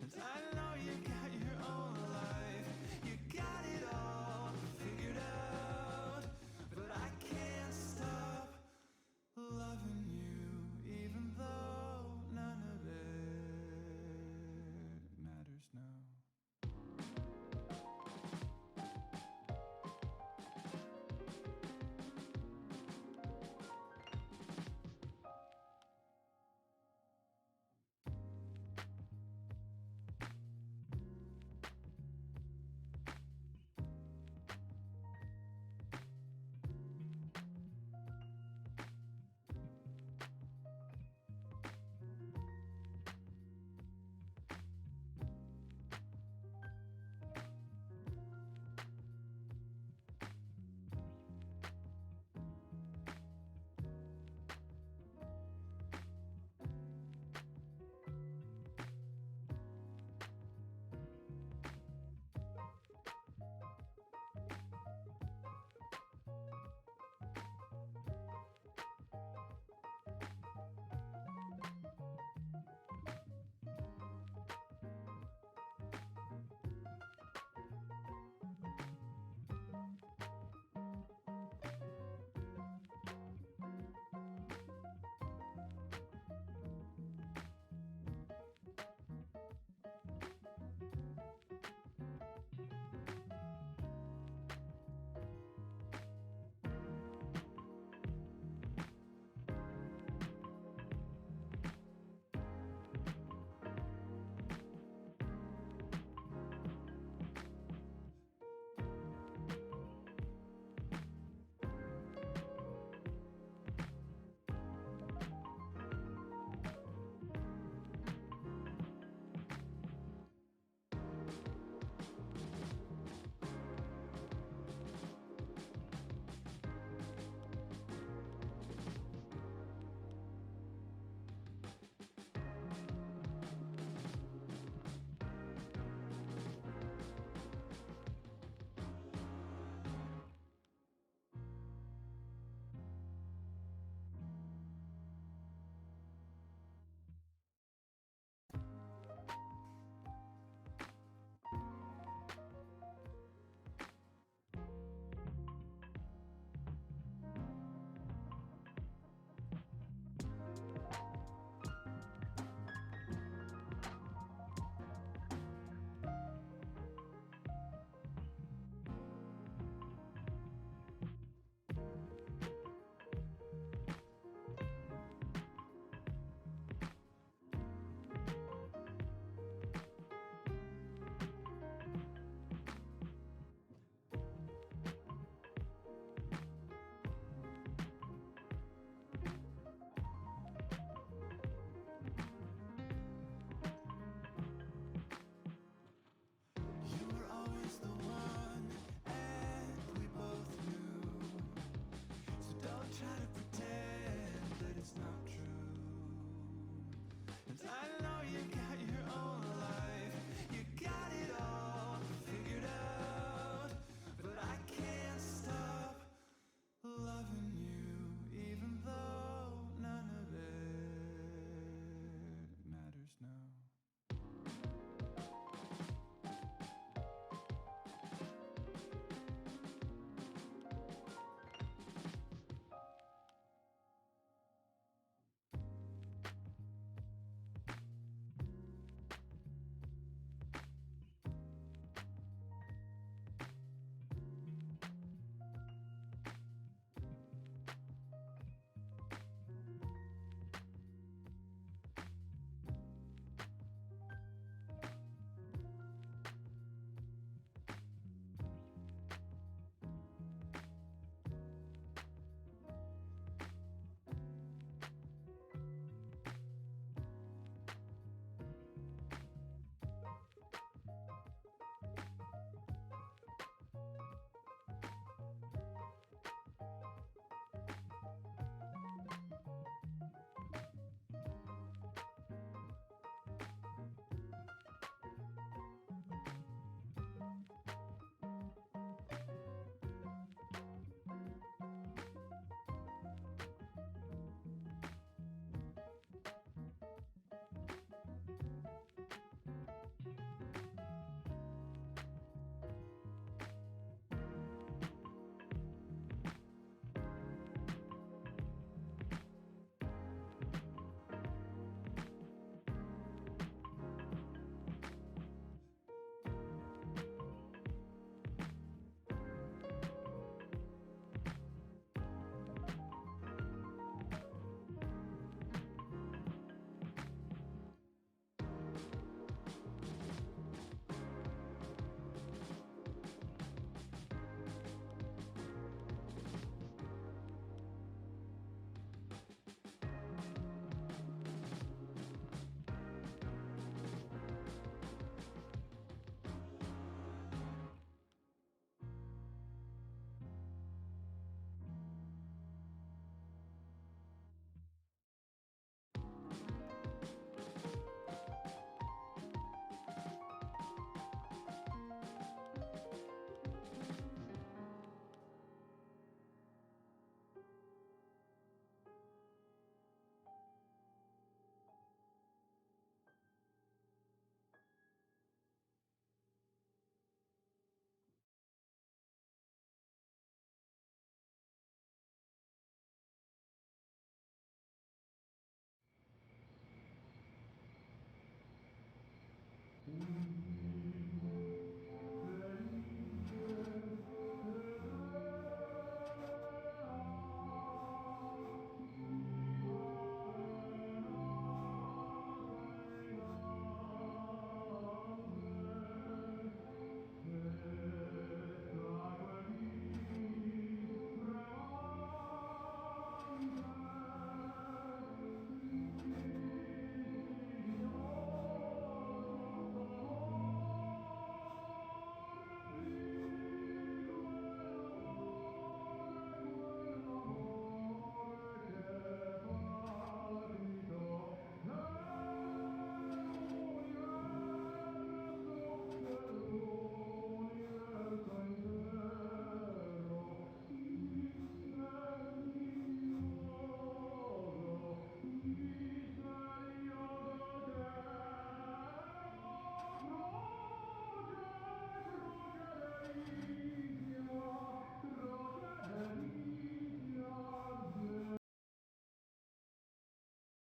'Cause I know you got your own life, you got it all figured out. But I can't stop loving you, even though none of it matters now.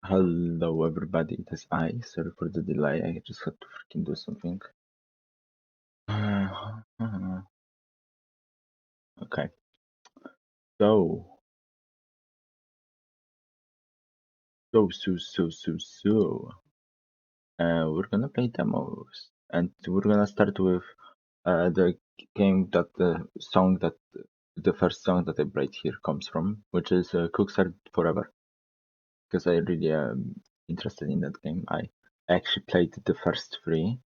Hello everybody, it is I. Sorry for the delay, I just had to freaking do something. Okay, so we're gonna play demos, and we're gonna start with the game that the first song that I played here comes from, which is Cooks Are Forever, because I really am interested in that game. I actually played the first three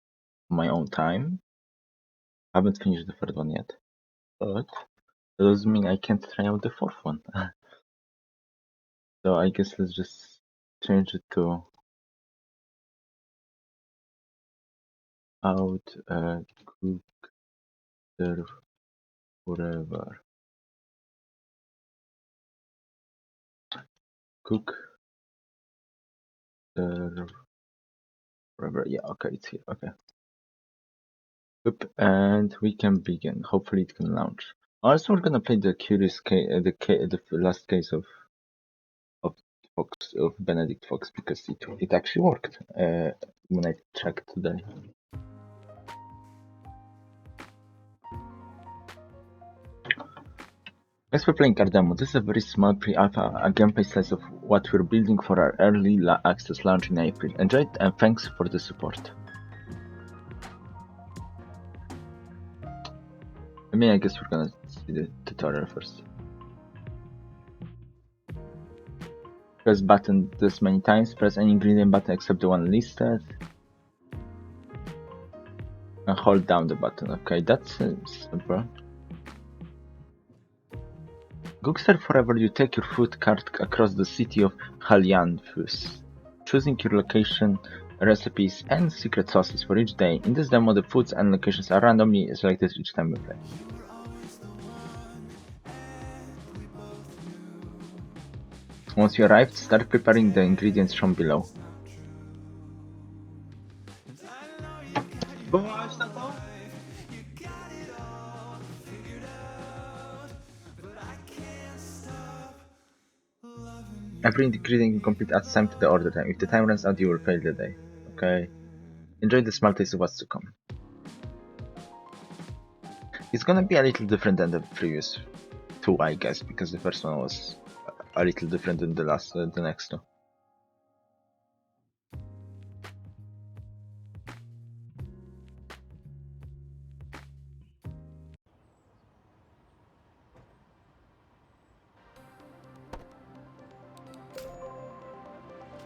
on my own time. I haven't finished the third one yet, but that doesn't mean I can't try out the fourth one. So I guess let's just change it to out cook serve forever. Cook serve forever. Yeah, okay, it's here. Okay. Yep, and we can begin. Hopefully it can launch. Also, we're gonna play the curious case, the last case of Fox of Benedict Fox because it actually worked when I checked today. As for playing Cardamo, this is a very small pre-alpha gameplay slice of what we're building for our early access launch in April. Enjoy it and thanks for the support. I guess we're gonna see the tutorial first. Press button this many times, press any ingredient button except the one listed. And hold down the button. Okay, that's simple. Gookstar Forever, you take your food cart across the city of Halianthus, choosing your location, recipes, and secret sauces for each day. In this demo, the foods and locations are randomly selected each time we play. Once you arrived, start preparing the ingredients shown below. Every ingredient you complete adds time to the order time. If the time runs out, you will fail the day. Okay. Enjoy the small taste of what's to come. It's gonna be a little different than the previous two, I guess, because the first one was a little different than the next two.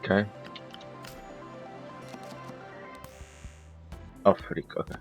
Okay. Oh, freak, okay.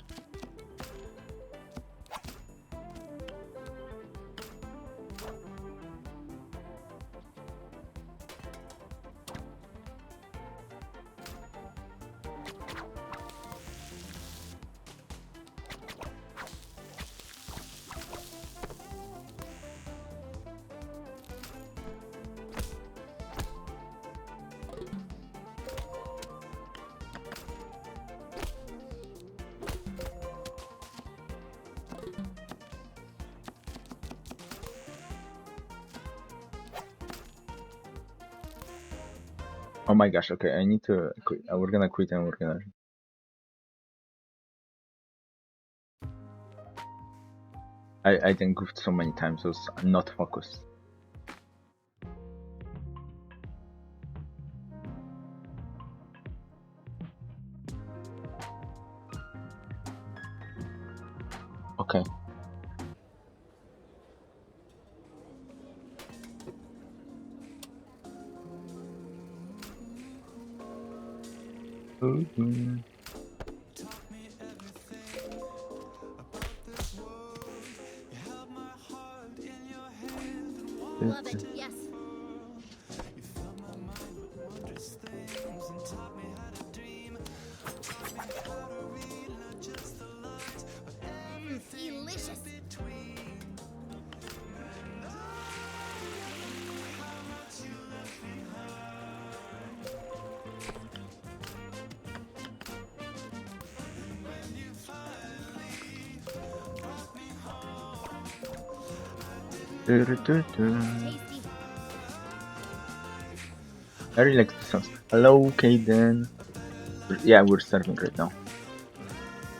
Oh my gosh, okay, I need to quit. We're gonna quit and we're gonna... I then goofed so many times, I was not focused. Okay. Mm-hmm. Love it, yes. Delicious. Tasty. I really like the songs. Hello, Kaden. Yeah, we're starting right now.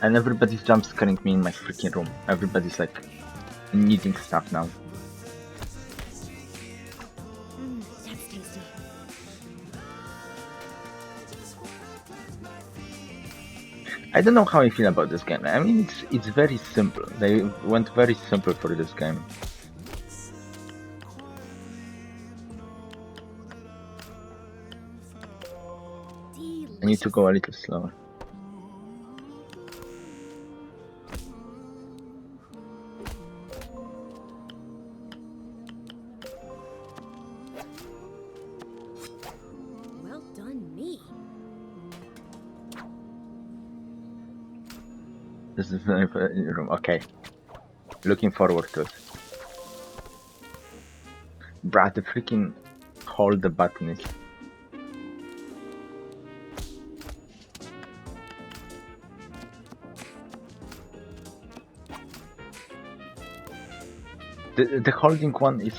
And everybody's jump scaring me in my freaking room. Everybody's like needing stuff now. That's tasty. I don't know how I feel about this game. I mean, it's very simple. They went very simple for this game. I need to go a little slower. Well done, me. This is my room. Okay. Looking forward to it. Bruh, the freaking hold the button is. The holding one is,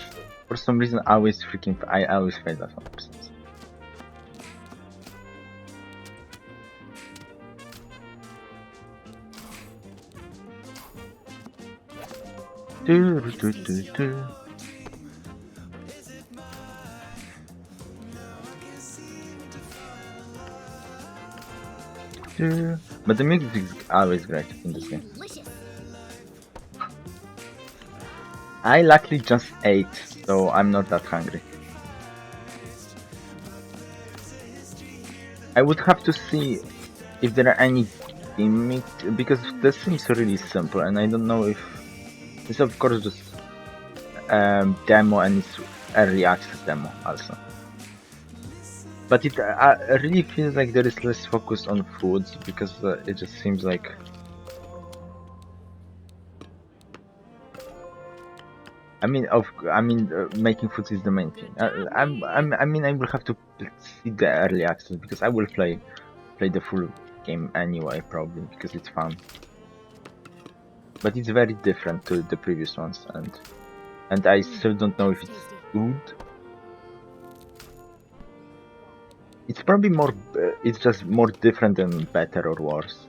for some reason, I always fail that one. For some reason. But the music is always great in this game. Delicious. I luckily just ate, so I'm not that hungry. I would have to see if there are any gimmicks, because this seems really simple, and I don't know if it's of course just demo and it's early access demo also. But it really feels like there is less focus on foods, because it just seems like making foods is the main thing. I mean, I will have to see the early access, because I will play the full game anyway, probably, because it's fun. But it's very different to the previous ones, and I still don't know if it's good. It's probably more. It's just more different than better or worse.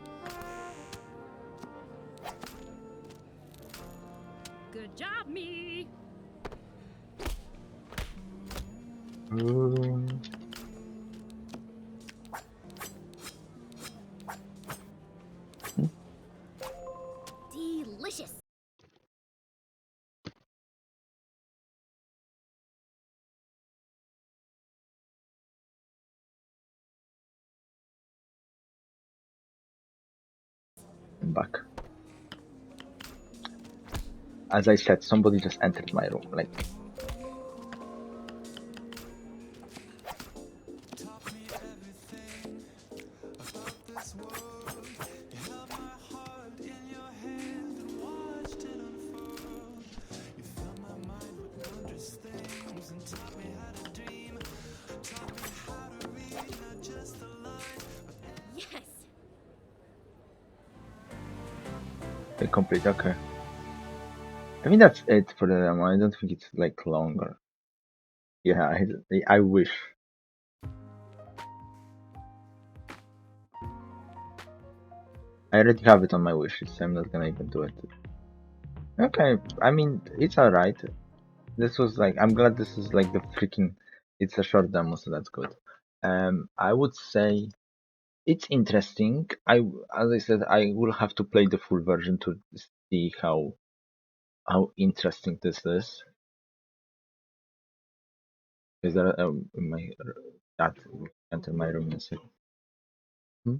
Good job, me. Um, Delicious. I'm back. As I said, somebody just entered my room. Like, Yes. they complete. Okay. I think that's it for the demo. I don't think it's like longer. Yeah, I wish. I already have it on my wish list, so I'm not gonna even do it. Okay, I mean, it's alright. This was like, I'm glad this is like the freaking, it's a short demo, so that's good. I would say it's interesting. As I said, I will have to play the full version to see how interesting this is. Is there my that enter my room in a second? Hmm?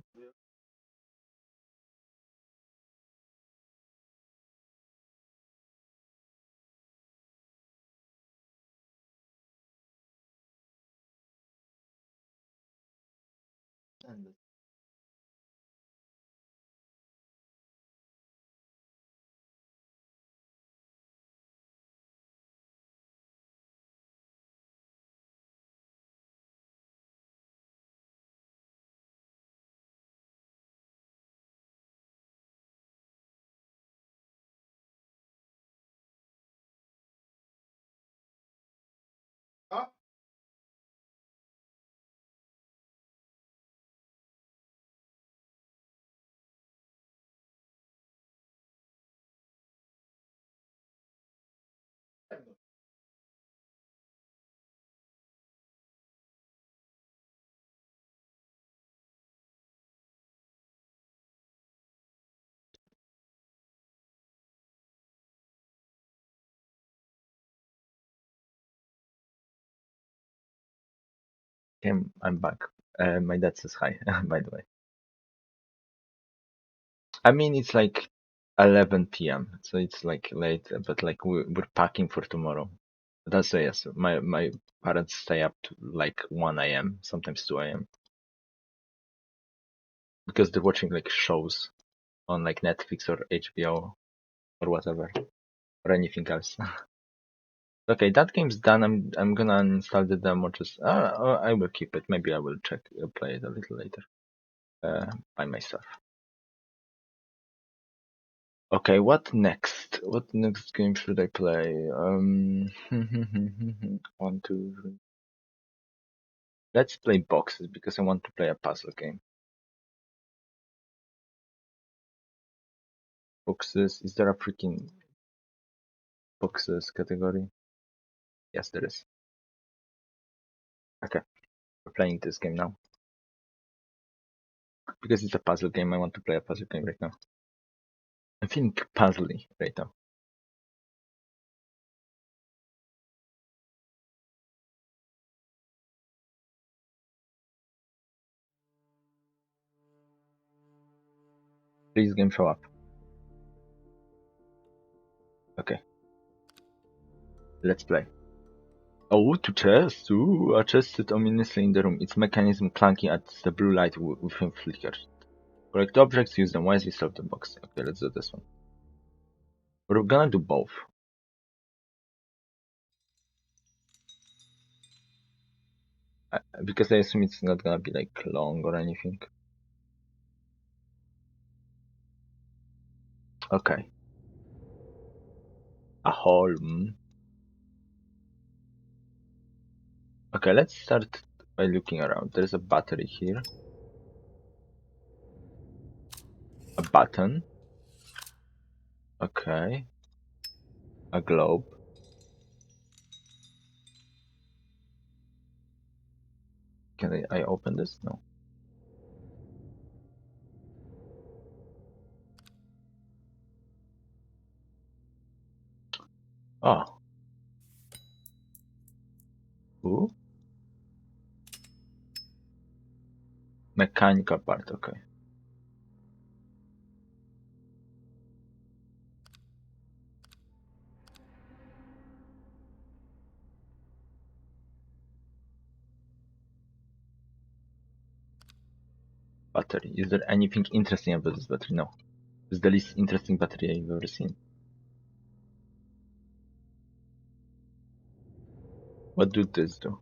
Okay, I'm back. My dad says hi, by the way. I mean, it's like 11 p.m., so it's like late, but like we're packing for tomorrow. That's yes. My parents stay up to like 1 a.m., sometimes 2 a.m. because they're watching like shows on like Netflix or HBO or whatever or anything else. Okay, that game's done. I'm gonna uninstall the demo. Just I will keep it. Maybe I will play it a little later by myself. Okay, what next? What next game should I play? 1, 2, 3. Let's play boxes because I want to play a puzzle game. Boxes. Is there a freaking boxes category? Yes, there is. Okay, we're playing this game now. Because it's a puzzle game, I want to play a puzzle game right now. I'm feeling puzzly right now. Please game show up. Okay. Let's play. Oh, to chest! Ooh, a chest stood ominously in the room, its mechanism clunky as the blue light within flickered. Collect objects, use them wisely, solve the box. Okay, let's do this one. We're gonna do both. Because I assume it's not gonna be like long or anything. Okay. A hole. Okay, let's start by looking around. There's a battery here. A button. Okay. A globe. Can I open this? No. Oh. Ooh. Mechanical part, okay. Battery. Is there anything interesting about this battery? No. It's the least interesting battery I've ever seen. What do this do?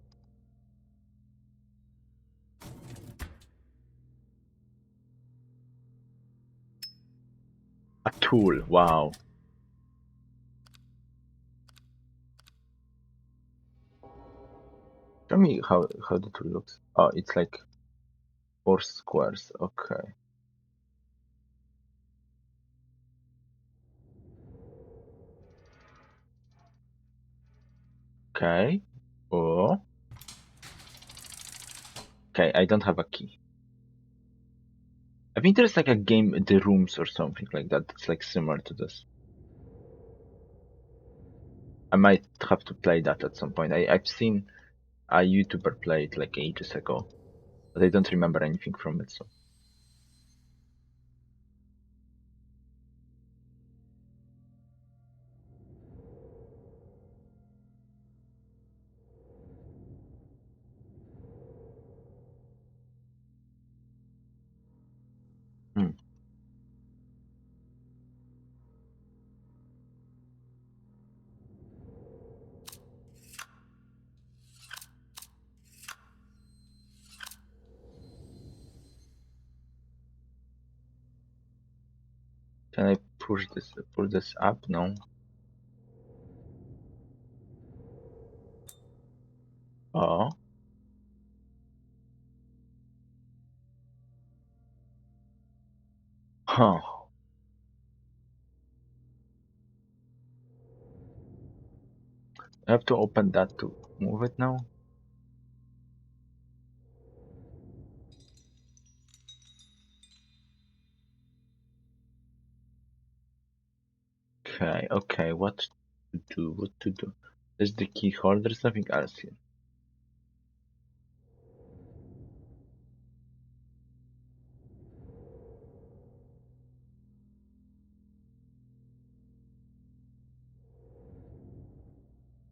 A tool. Wow. Tell me how the tool looks. Oh, it's like 4 squares. Okay. Okay. Oh. Okay, I don't have a key. I think there's like a game, The Rooms or something like that. That's like similar to this. I might have to play that at some point. I've seen a YouTuber play it like ages ago, but I don't remember anything from it. So. Hmm. Can I push this up? No. Oh. Huh. I have to open that to move it now. Okay, what to do? There's the key holder, there's nothing else here.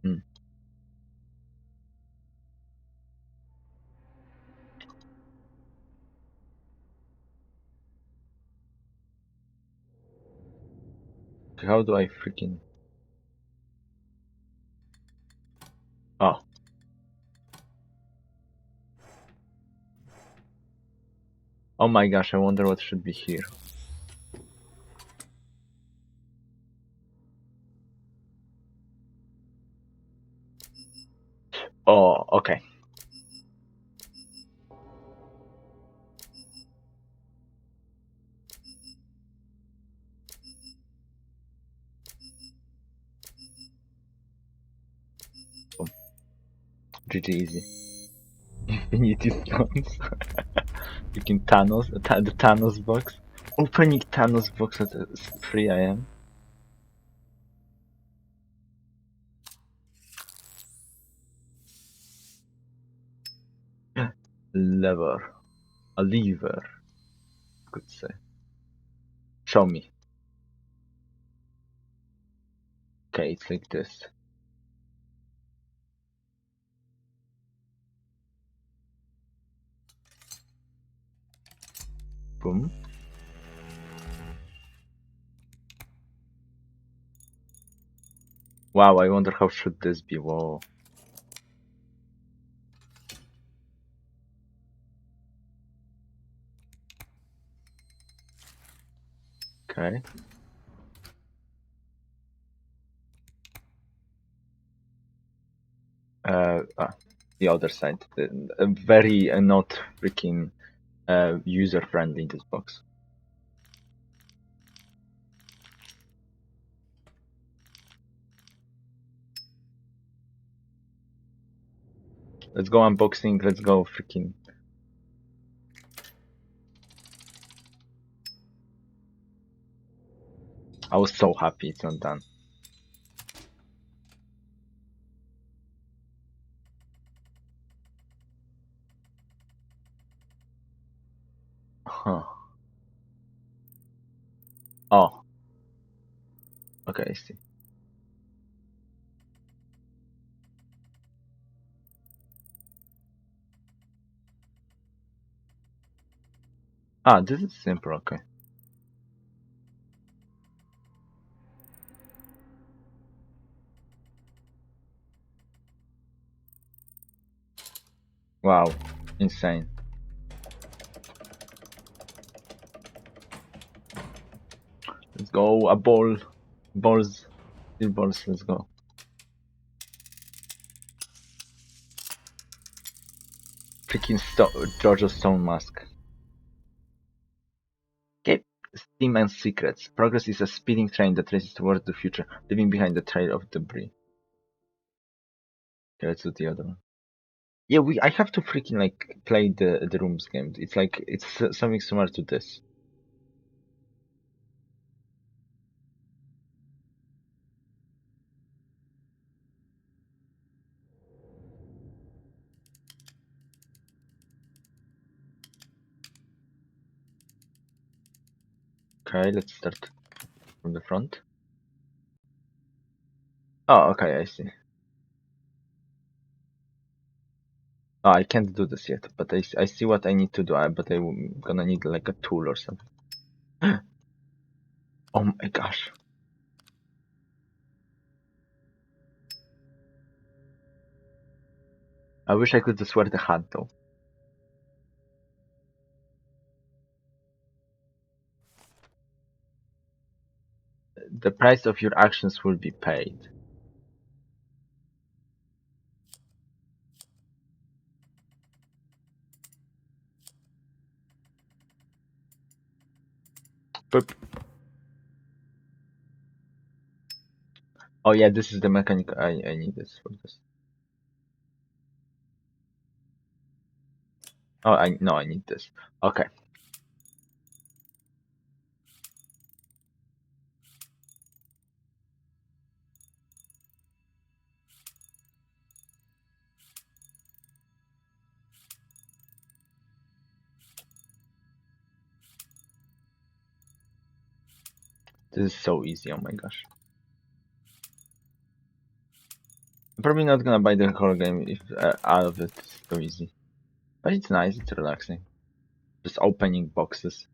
Hmm. Okay, how do I freaking... Oh. Oh my gosh, I wonder what should be here. Oh, okay. Boom. GG easy. Infinity Stones. Freaking Thanos, the Thanos box. Opening Thanos box at 3 AM. Lever. A lever, could say. Show me. Okay, it's like this. Boom. Wow, I wonder how should this be. Whoa. Okay. The other side. Very not freaking user friendly, this box. Let's go unboxing, let's go freaking... I was so happy it's not done. Huh. Oh. Okay, I see. Ah, this is simple, okay. Wow, insane. Let's go, a ball. Balls. Steel balls, let's go. Freaking Georgia Stone mask. Okay, Steam and Secrets. Progress is a speeding train that races towards the future, leaving behind a trail of debris. Okay, let's do the other one. Yeah, I have to freaking like play the rooms game. It's like it's something similar to this. Okay, let's start from the front. Oh, okay, I see. Oh, I can't do this yet, but I see what I need to do. But I'm gonna need like a tool or something. Oh my gosh. I wish I could just wear the hat though. The price of your actions will be paid. But Oh yeah, this is the mechanic. I need this for this. Oh, I need this. Okay. This is so easy. Oh my gosh. I'm probably not gonna buy the whole game if out of it's so easy. But it's nice. It's relaxing. Just opening boxes.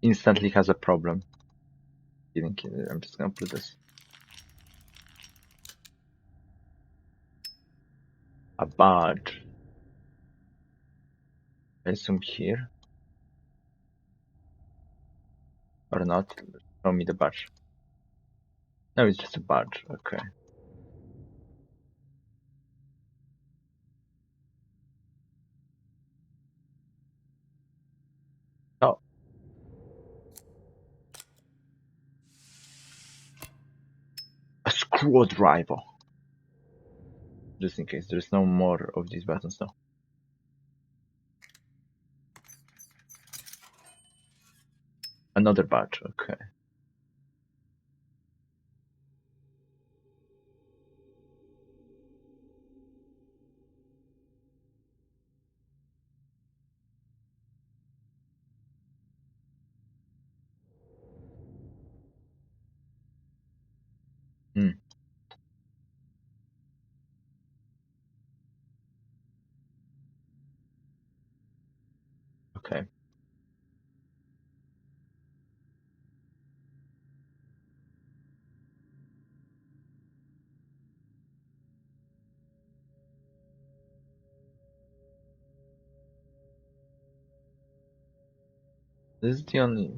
Instantly has a problem. Kidding. I'm just gonna put this. A badge. I assume here. Or not. Show me the badge. No, it's just a badge. Okay. Oh. A screwdriver. Just in case. There's no more of these buttons now. Another badge. Okay. Hmm. Okay. This is the only.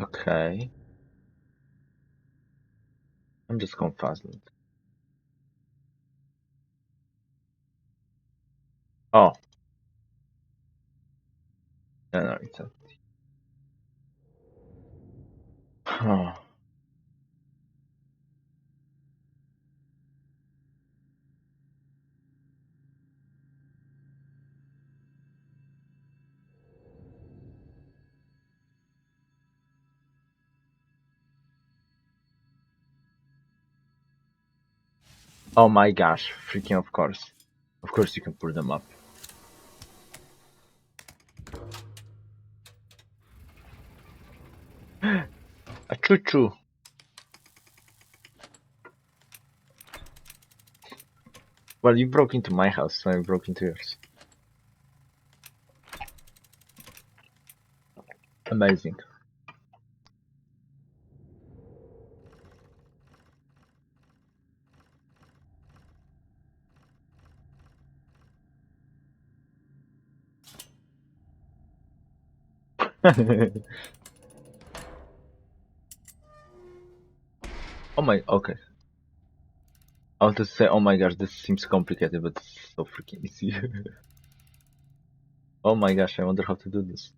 Okay. I'm just confuzzled. Oh. No, it's a. Oh. Oh my gosh. Freaking of course. Of course you can pull them up. A choo-choo. Well, you broke into my house, so I broke into yours. Amazing. Oh my, okay. I want to say, oh my gosh, this seems complicated, but it's so freaking easy. Oh my gosh, I wonder how to do this.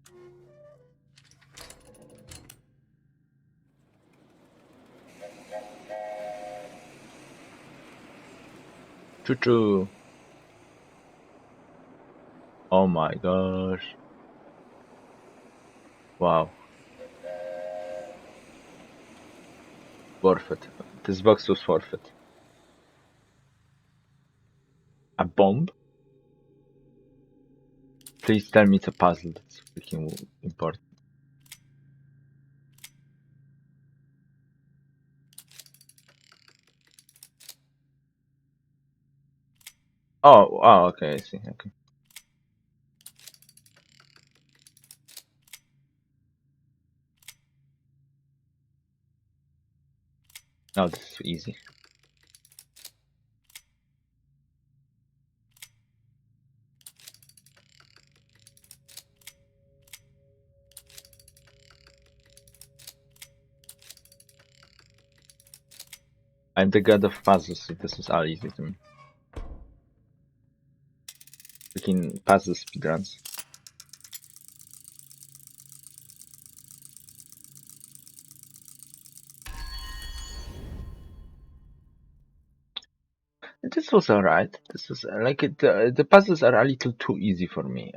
Choo-choo. Oh my gosh. Wow. Forfeit. This box was forfeit. A bomb? Please tell me it's a puzzle. That's freaking important. Oh, okay, I see. Okay. Oh, this is easy. I'm the god of puzzles, so this is all easy to me. Freaking puzzle speedruns. This was alright. This was like it. The puzzles are a little too easy for me.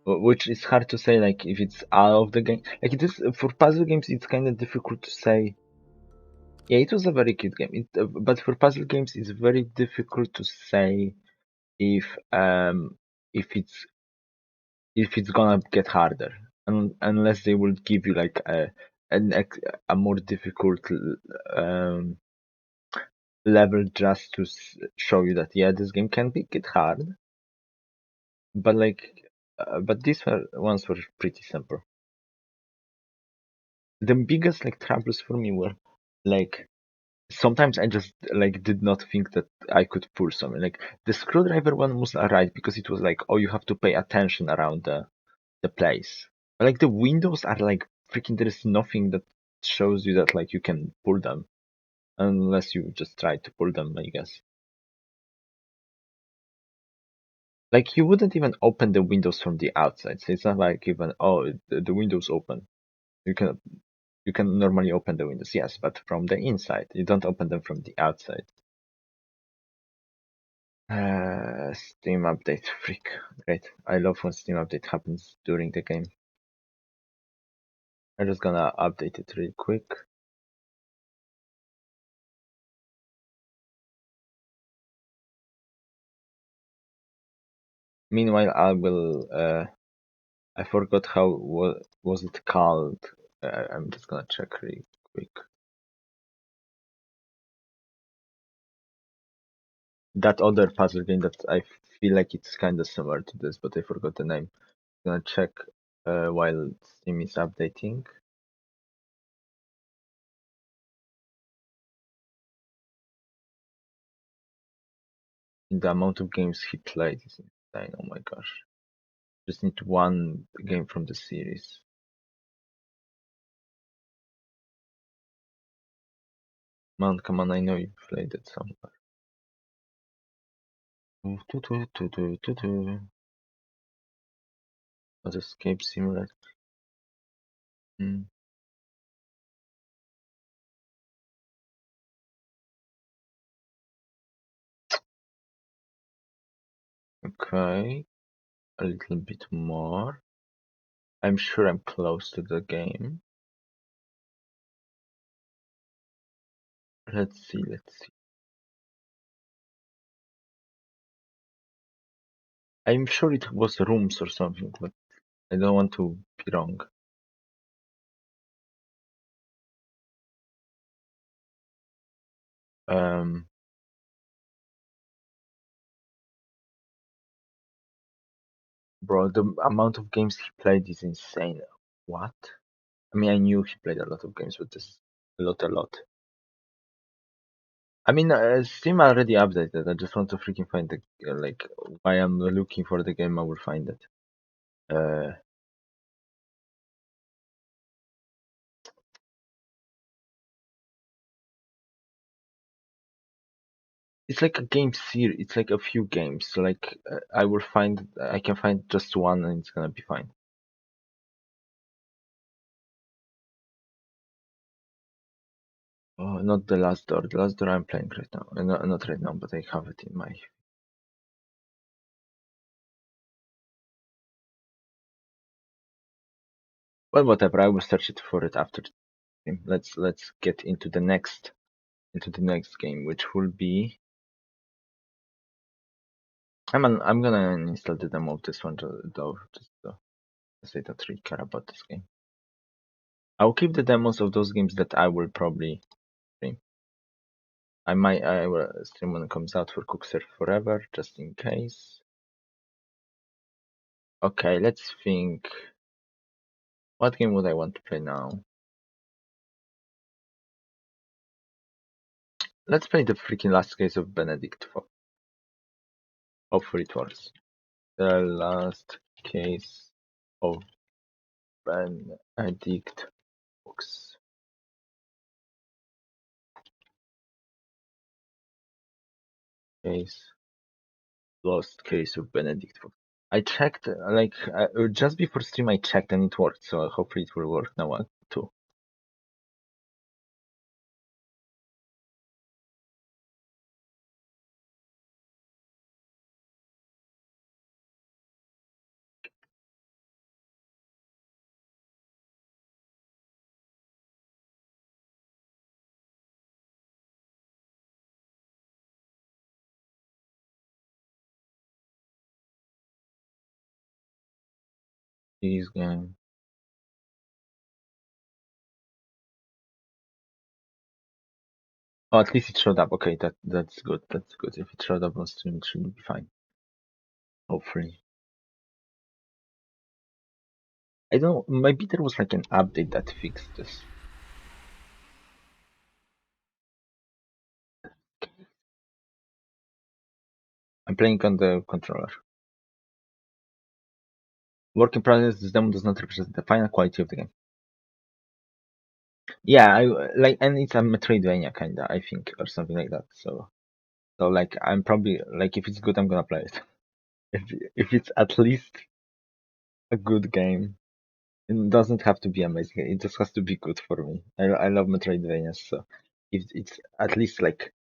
Which is hard to say. Like if it's out of the game. Like it is for puzzle games, it's kind of difficult to say. Yeah, it was a very cute game. But for puzzle games, it's very difficult to say if um if it's gonna get harder, unless they will give you like a more difficult um level just to show you that yeah, this game can be get hard. But but these ones were pretty simple. The biggest like troubles for me were like sometimes I just like did not think that I could pull something. Like the screwdriver one was alright because it was like, oh, you have to pay attention around the place. But like the windows are like freaking. There is nothing that shows you that like you can pull them unless you just try to pull them, I guess. Like you wouldn't even open the windows from the outside. So it's not like even the window's open. You can you can normally open the windows, yes, but from the inside. You don't open them from the outside. Steam update freak. Great. I love when Steam update happens during the game. I'm just gonna update it real quick. Meanwhile, I will. I forgot how was it called. I'm just gonna check real quick. That other puzzle game that I feel like it's kind of similar to this, but I forgot the name. I'm gonna check while Steam is updating. The amount of games he played is insane. Oh my gosh! Just need one game from the series. Man, come on! I know you played it somewhere. What escape simulator? Hmm. Okay, a little bit more. I'm sure I'm close to the game. Let's see. I'm sure it was rooms or something, but I don't want to be wrong. Um, bro, the amount of games he played is insane. What? I mean, I knew he played a lot of games, but this is a lot. I mean, Steam already updated. I just want to freaking find the like. While I'm looking for the game, I will find it. Uh, it's like a game series. It's like a few games. So like, I will find. I can find just one, and it's gonna be fine. Oh, not the last door. The last door I'm playing right now. Not right now, but I have it in my. Well, whatever. I will search it for it after. Let's get into the next game, which will be. I'm gonna install the demo of this one though, just to say that I really care about this game. I'll keep the demos of those games that I will probably stream. I will stream when it comes out for Cookser Forever, just in case. Okay, let's think. What game would I want to play now? Let's play the freaking last case of Benedict. Hopefully it works. The last case of Benedict Fox. Lost case of Benedict Fox. I checked, like, just before stream I checked and it worked, so hopefully it will work now too. This game. Oh, at least it showed up. Okay, that's good. That's good. If it showed up on stream, it should be fine. Hopefully. I don't know, maybe there was like an update that fixed this. I'm playing on the controller. Work in progress, this demo does not represent the final quality of the game. Yeah, I like, and it's a Metroidvania kinda, I think, or something like that. So like, I'm probably like, if it's good, I'm gonna play it. If it's at least a good game, it doesn't have to be amazing. It just has to be good for me. I love Metroidvanias, so if it's at least like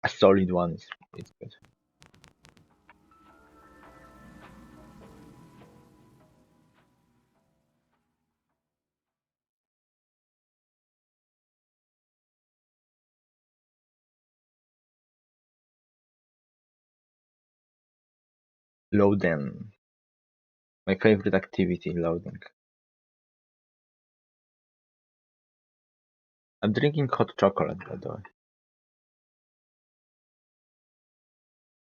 a solid one, it's good. Loading. My favorite activity, loading. I'm drinking hot chocolate, by the way.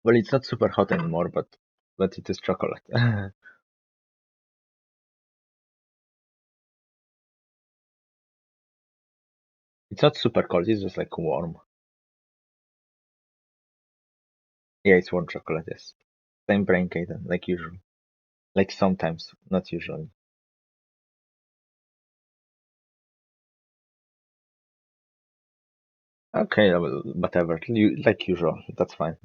Well, it's not super hot anymore, but it is chocolate. It's not super cold, it's just like warm. Yeah, it's warm chocolate, yes. Same brain Kaden, like usual. Like sometimes, not usually. Okay, well, whatever. Like usual, that's fine.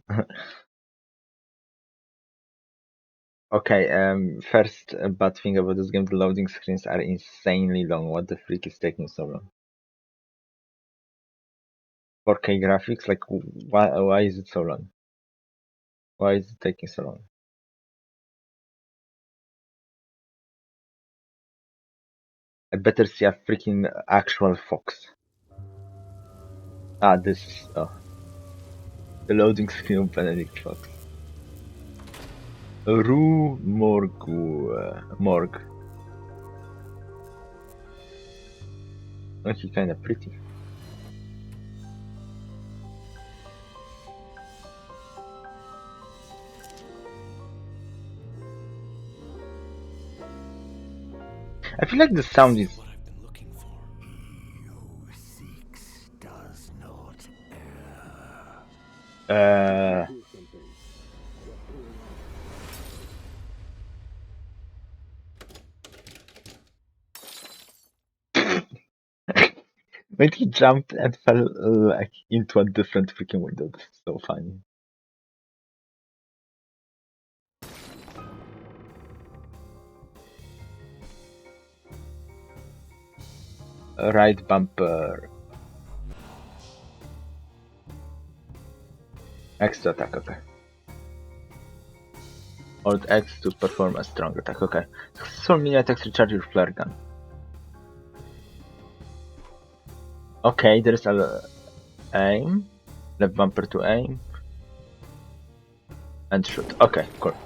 Okay, first bad thing about this game, the loading screens are insanely long. What the freak is taking so long? 4K graphics, like why is it so long? Why is it taking so long? I better see a freaking actual fox. Ah, this is the loading screen of Benedict Fox. Rue Morgue. Oh, he's kinda pretty. I feel like the sound is. What I've been looking for. He who seeks does not err. When he jumped and fell like into a different freaking window. This is so funny. Right bumper. Extra attack, okay. Hold X to perform a strong attack, okay. Successful mini attacks recharge your flare gun. Okay, there's a aim. Left bumper to aim. And shoot. Okay, cool.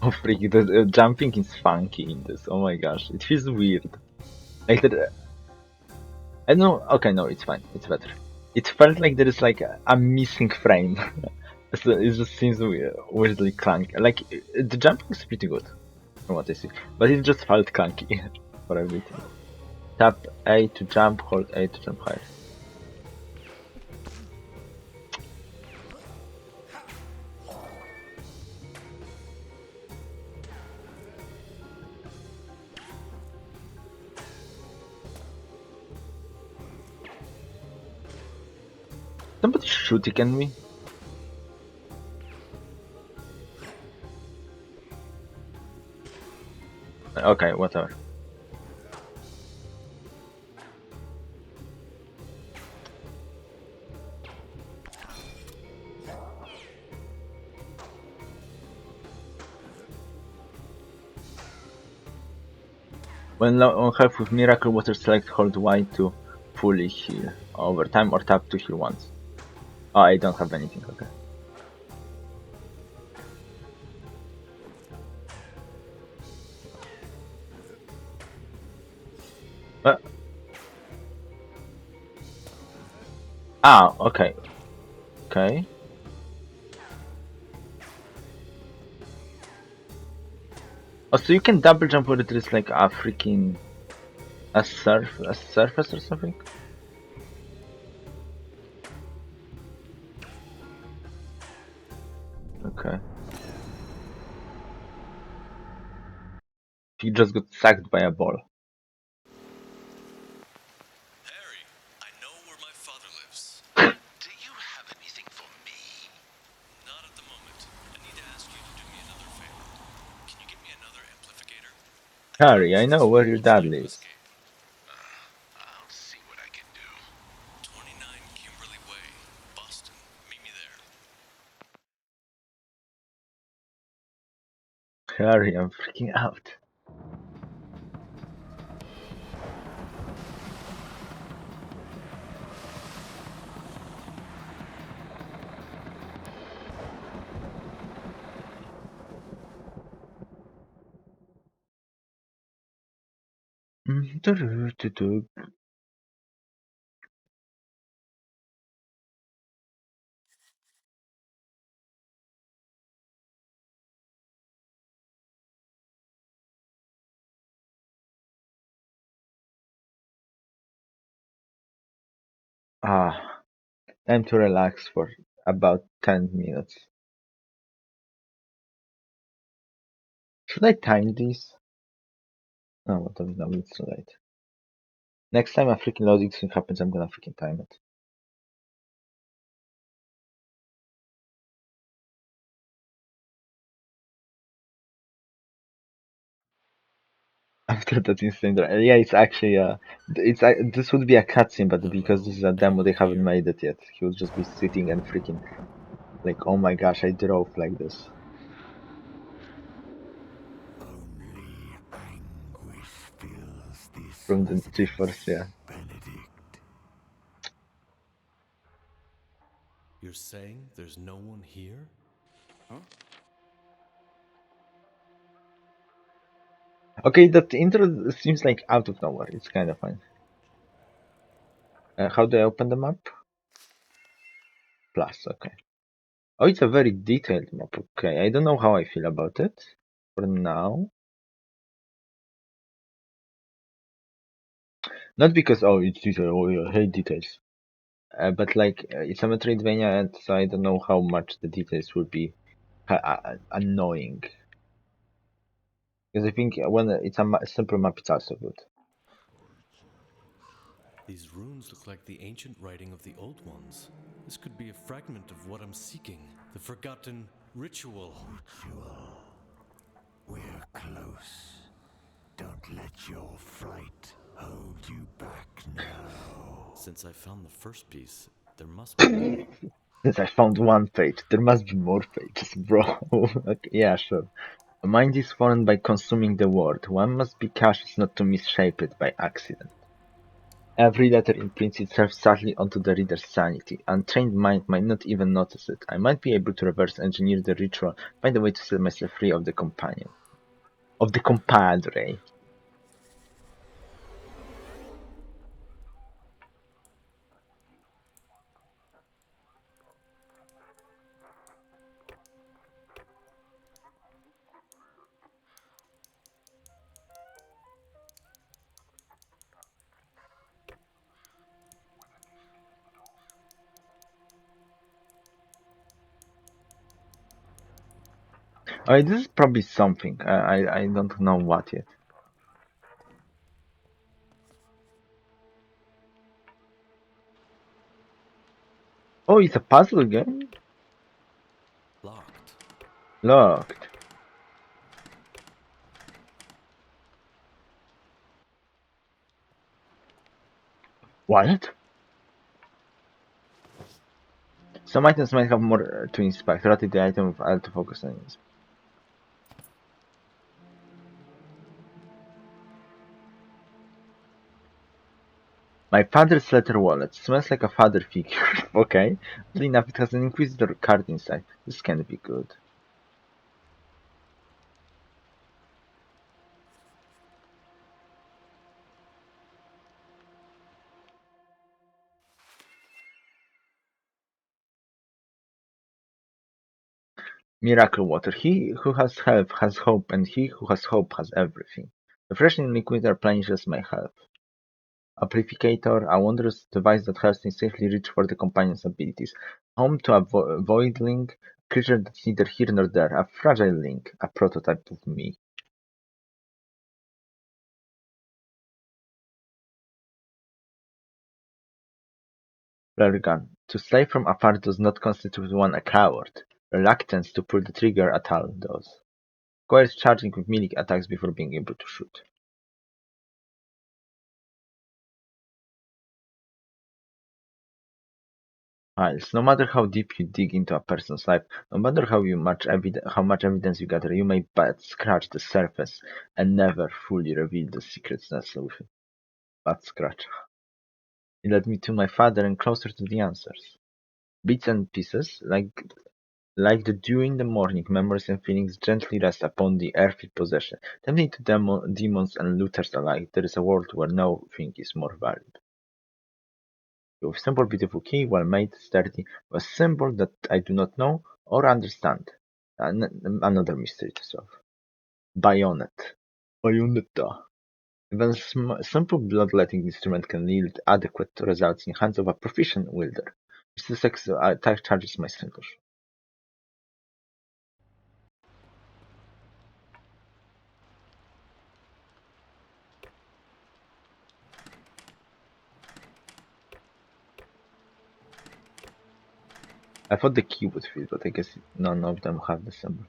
Oh freak, the jumping is funky in this. Oh my gosh, it feels weird. Like that. I know. Okay, no, it's fine. It's better. It felt like there is like a missing frame. So it just seems weirdly clunky. Like the jumping is pretty good. from what I see. But it just felt clunky for everything. Tap A to jump, hold A to jump higher. Somebody shooting at me? Okay, whatever. When low on health with Miracle Water, select hold Y to fully heal over time or tap to heal once. Oh, I don't have anything, okay. Okay. Okay. Oh, so you can double jump where there is like a freaking a surface or something? Okay. He just got sacked by a ball. Harry, I know where my father lives. Do you have anything for me? Not at the moment. I need to ask you to do me another favor. Can you get me another amplificator? Harry, I know where your dad lives. I'll see what I can do. 29 Kimberly Way, Boston. Meet me there. Harry, I'm freaking out. Time to relax for about 10 minutes. Should I time these? No, whatever, no, it's too late. Next time a freaking loading screen happens, I'm gonna freaking time it. After that insane, yeah, it's actually this would be a cutscene, but because this is a demo, they haven't made it yet. He would just be sitting and freaking like, oh my gosh, I drove like this. Only anguish fills this From the space, G-Force, yeah. Benedict. You're saying there's no one here? Okay, that intro seems like out of nowhere. It's kind of fun. How do I open the map? Plus, okay. Oh, it's a very detailed map. Okay, I don't know how I feel about it for now. Not because oh it's detailed. Oh, yeah, I hate details. But like it's a Metroidvania, and so I don't know how much the details will be annoying. Because I think when it's a simple map, it's also good. These runes look like the ancient writing of the old ones. This could be a fragment of what I'm seeking. The forgotten ritual. We're close. Don't let your fright hold you back now. Since I found the first piece, there must be more. Since I found one page, there must be more pages, bro. Okay, yeah, sure. A mind is formed by consuming the word. One must be cautious not to misshape it by accident. Every letter imprints itself subtly onto the reader's sanity. Untrained mind might not even notice it. I might be able to reverse engineer the ritual, find a way to set myself free of the companion. Of the compadre. Oh, this is probably something. I don't know what yet. Oh, it's a puzzle game? Locked. Locked. What? Some items might have more to inspect. Rotate the item with L to focus on it. My father's letter wallet. Smells like a father figure. Okay. Oddly enough, it has an Inquisitor card inside. This can be good. Miracle water. He who has health has hope, and he who has hope has everything. The freshening liquid replenishes my health. A purificator, a wondrous device that helps me safely reach for the companion's abilities. Home to a voidling, creature that's neither here nor there. A fragile link, a prototype of me. Rare gun. To slay from afar does not constitute one a coward. Reluctance to pull the trigger at all does. Requires charging with melee attacks before being able to shoot. Miles, no matter how deep you dig into a person's life, no matter how much evidence you gather, you may but scratch the surface and never fully reveal the secrets nestled within. But scratch. It led me to my father and closer to the answers. Bits and pieces, like the dew in the morning, memories and feelings gently rest upon the earthy possession, tempting to demons and looters alike. There is a world where nothing is more valuable. With simple, beautiful key, well made, sturdy, a symbol that I do not know or understand. Another mystery to solve. Bayonet. Bayonetta. Even a simple bloodletting instrument can yield adequate results in hands of a proficient wielder. This attack charges my single shot. I thought the key would fit, but I guess none of them have the symbol.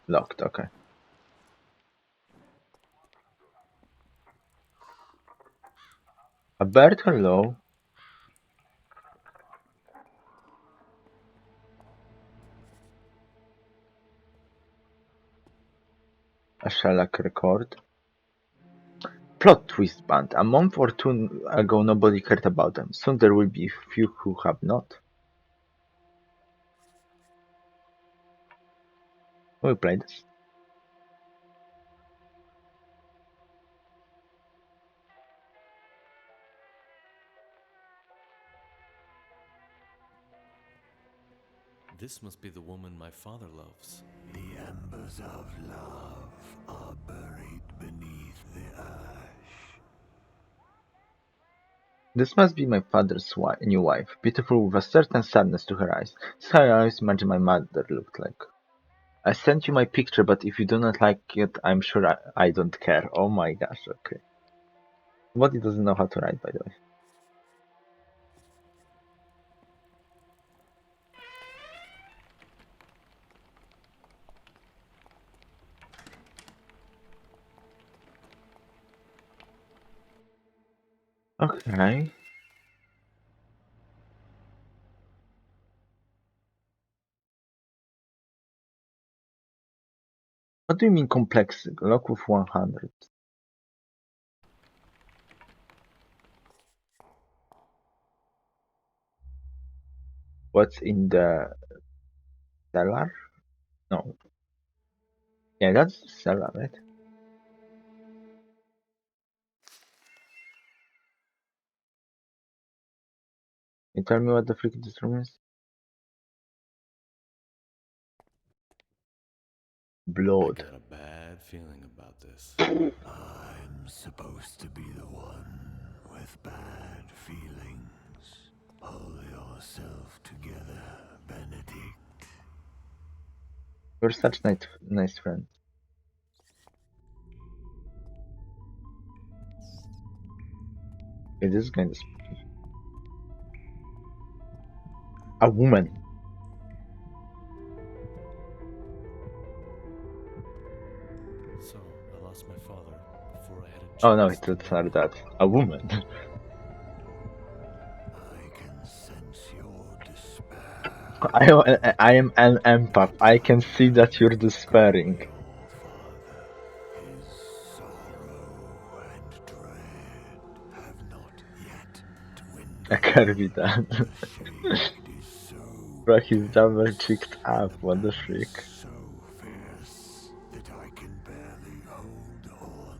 Locked, okay. A bird, hello. A shellac record. Plot twist band. A month or two ago nobody cared about them. Soon there will be few who have not. Will we play this? This must be the woman my father loves. The embers of love are buried beneath the ash. This must be my father's new wife, beautiful with a certain sadness to her eyes. This is how I always imagined my mother looked like. I sent you my picture, but if you do not like it, I'm sure I don't care. Oh my gosh, okay. Somebody doesn't know how to write, by the way. Okay. What do you mean complex? Lock with 100. What's in the cellar? No. Yeah, that's the cellar, right? You tell me what the freak this room is? I Blood. got a bad feeling about this. I'm supposed to be the one with bad feelings. Pull yourself together, Benedict. You're such nice friend. Okay, this is kind of spooky. A woman. So, I lost my father before I had a chance. Oh no, to it's not that. A woman. I can sense your despair. I am an empath. I can see that you're despairing. Your father, his sorrow and dread have not yet I dwindled. can't be that. The shade is so Bro, he's double dense cheeked up. What the and freak? so fierce that I can barely hold on.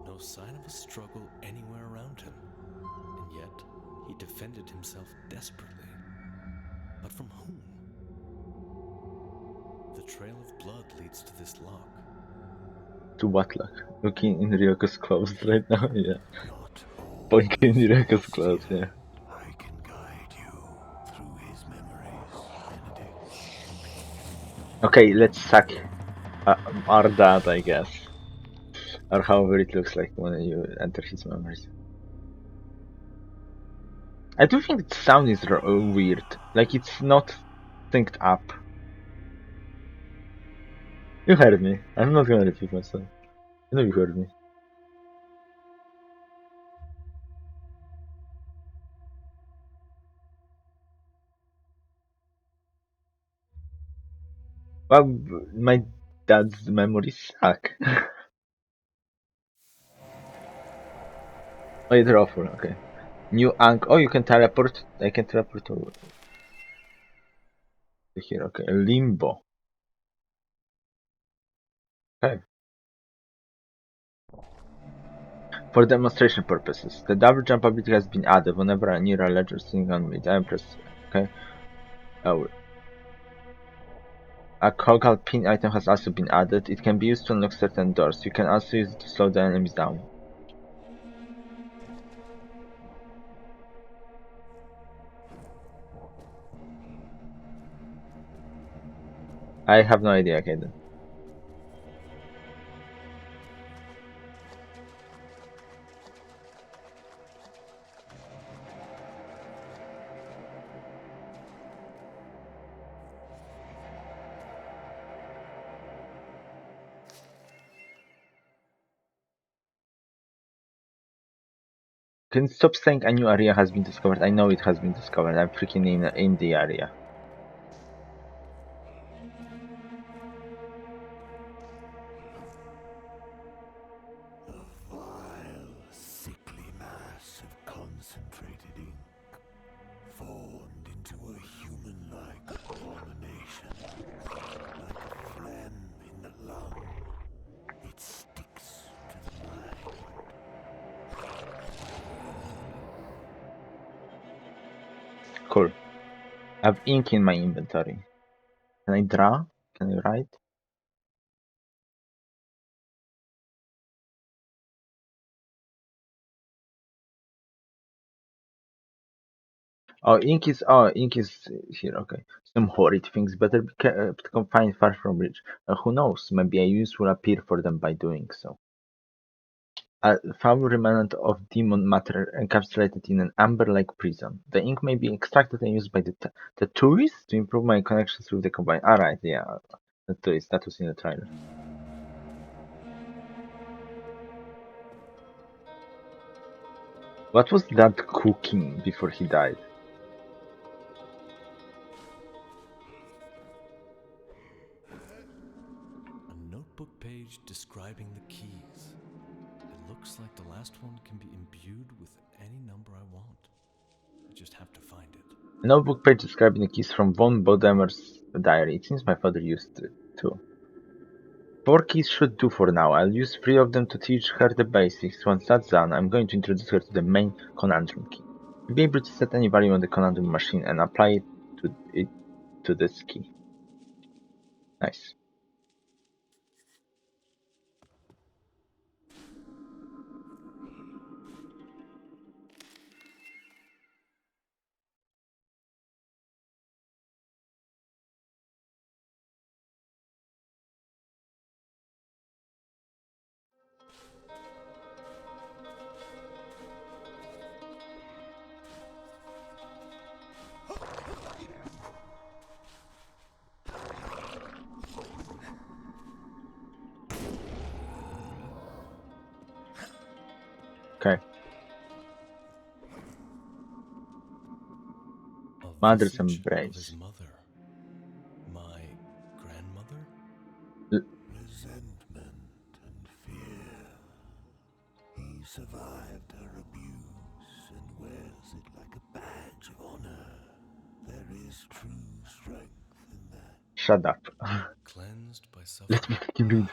No sign of a struggle anywhere around him. And yet, he defended himself desperately. But from whom? The trail of blood leads to this lock. To what luck? Looking in Ryoko's clothes right now? Yeah. Not all Pointing in is Ryoko's lost clothes, yet. yeah. I can guide you through his memories, Benedict. Okay, let's suck our dad, I guess. Or however it looks like when you enter his memories. I do think the sound is weird. Like it's not synced up. You heard me. I'm not gonna repeat myself. You know you heard me. Well, my dad's memories suck. Oh, they're awful. Okay. New Ankh. Oh, you can teleport. I can teleport to here. Okay. Limbo. Okay. For demonstration purposes, the double jump ability has been added whenever a near a ledge or sitting on me. I press. Okay. Oh. A Kogal pin item has also been added. It can be used to unlock certain doors. You can also use it to slow the enemies down. I have no idea. Okay then. Can you stop saying a new area has been discovered? I know it has been discovered. I'm freaking in the area. A vile, sickly mass of concentrated ink, formed into a human-like abomination. Like a phlegm in the lung, it sticks to the mind. Cool. I have ink in my inventory. Can I draw? Can I write? Ink is here. Okay. Some horrid things. Better be confined far from reach. Who knows? Maybe a use will appear for them by doing so. A foul remnant of demon matter encapsulated in an amber-like prison. The ink may be extracted and used by the tattooist to improve my connections with the combine. Alright, yeah. The tattooist, that was in the trailer. What was that cooking before he died? A notebook page describing the keys. It looks like the last one can be imbued with any number I want. I just have to find it. A notebook page describing the keys from von Bodemer's diary. It seems my father used it too. 4 keys should do for now. I'll use 3 of them to teach her the basics. Once that's done, I'm going to introduce her to the main conundrum key. You'll be able to set any value on the conundrum machine and apply it to this key. Nice. Mother's visage of embrace. his mother. My grandmother? Resentment and fear. He survived her abuse and wears it like a badge of honor. There is true strength in that. Shut up. Cleansed by Let me suffering. fucking read.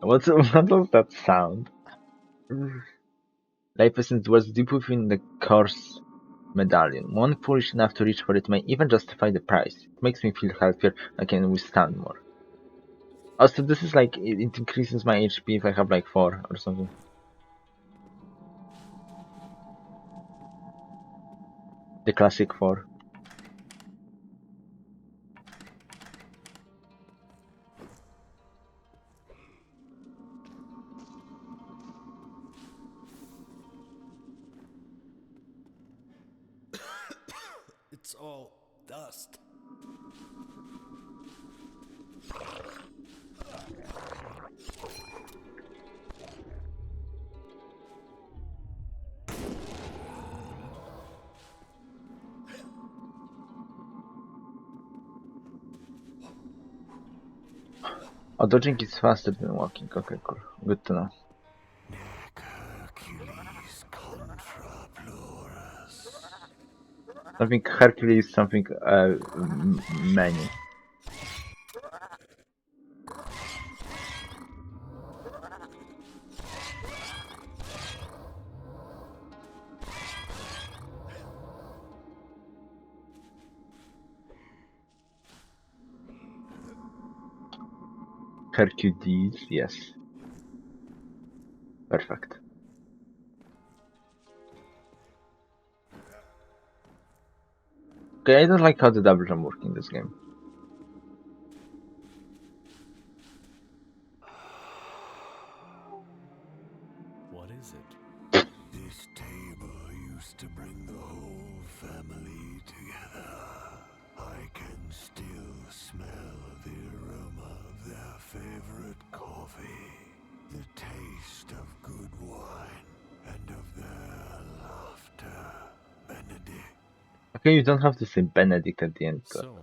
What was that sound? Life essence was deep within the course medallion. One foolish enough to reach for it may even justify the price. It makes me feel healthier. I can withstand more. Also, this is like, it increases my HP if I have like 4 or something. The classic 4. It's all dust. Oh, dodging is faster than walking. Okay, cool. Good to know. Hercules contra Plurus. Something Hercules, something many. Hercules, yes. Perfect. Okay, I don't like how the double jump works in this game. What is it? This table used to bring the whole family together. I can still smell the aroma of their favorite coffee, the taste of good wine, and of their laughter. Benedict. Okay, you don't have to say Benedict at the end. So,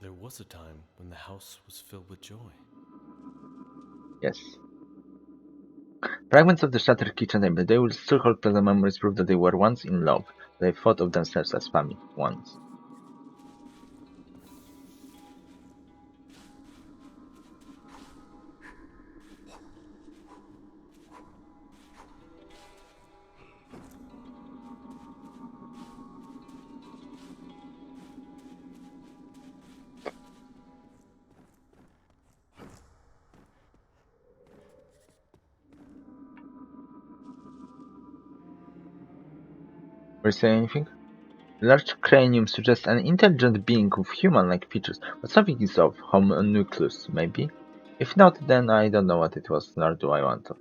there was a time when the house was filled with joy. Yes. Fragments of the shattered kitchen table. They will still hold pleasant memories, prove that they were once in love. They thought of themselves as family. Once. Were you saying anything? The large cranium suggests an intelligent being with human-like features, but something is off. Homunculus, maybe? If not, then I don't know what it was, nor do I want to.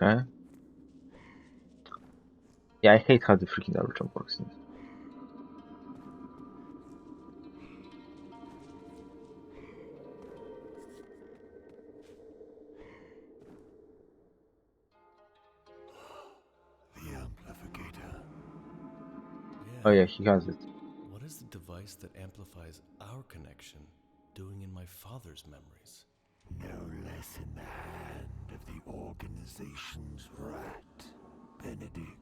Okay. Yeah, I hate how the freaking double jump works. The amplificator. Oh yeah, he has it. What is the device that amplifies our connection doing in my father's memories? No less in the hand of the organization's rat, Benedict.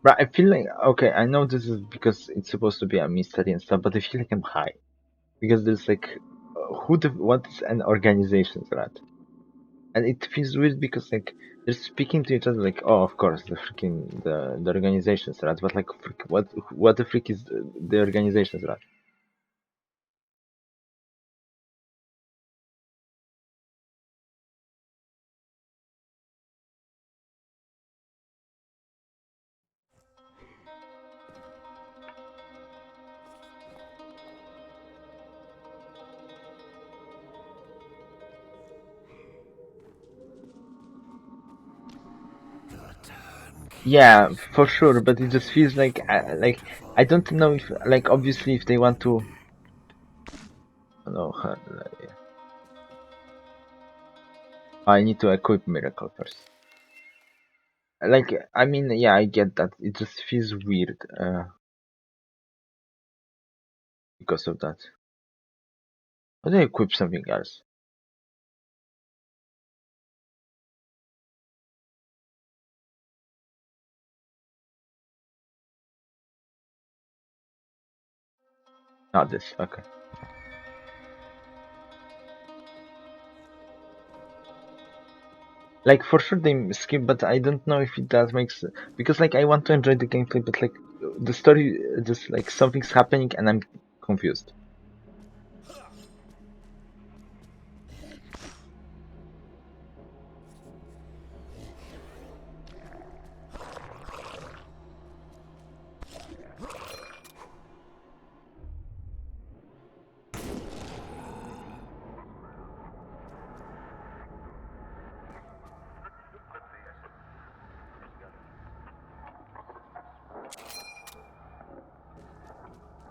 Right, I feel like, okay, I know this is because it's supposed to be a mystery and stuff, but I feel like I'm high. Because there's like, what is an organization, right? And it feels weird because like, they're speaking to each other like, oh, of course, the organizations, right? But like, what the freak is the organizations, right? Yeah, for sure, but it just feels like I don't know if like obviously if they want to. No, I need to equip Miracle first. Like I mean, yeah, I get that. It just feels weird because of that. How do I equip something else? Not this. Okay. Like for sure they skip, but I don't know if it does makes because like I want to enjoy the gameplay, but like the story just like something's happening and I'm confused.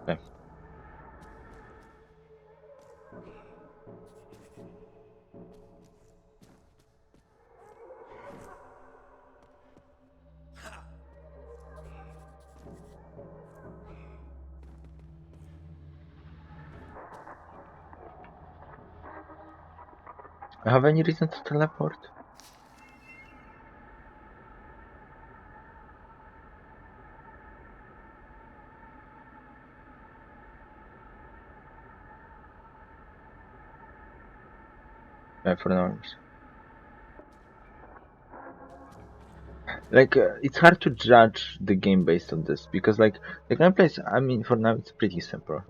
Okay. I have any reason to teleport? For now. Like it's hard to judge the game based on this because like the gameplay is, I mean for now it's pretty simple,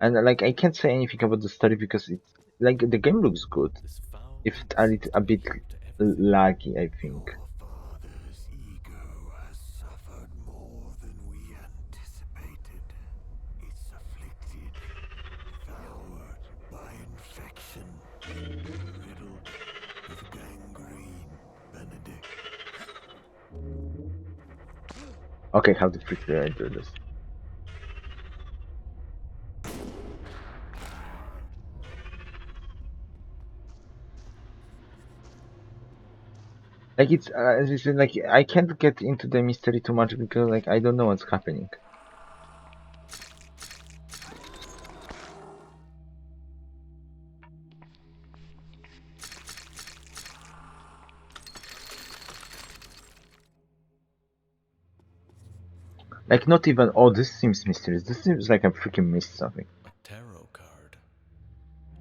and like I can't say anything about the story because it's like the game looks good, This foul if beast a bit adhered to everything. laggy I think. Your father's ego has suffered more than we anticipated. It's afflicted, devoured by infection, riddled with gangrene, Benedict. Okay, how the frick did I do this? Like it's as I said, like I can't get into the mystery too much because like I don't know what's happening. Like not even, oh this seems mysterious. This seems like I freaking missed something. A tarot card.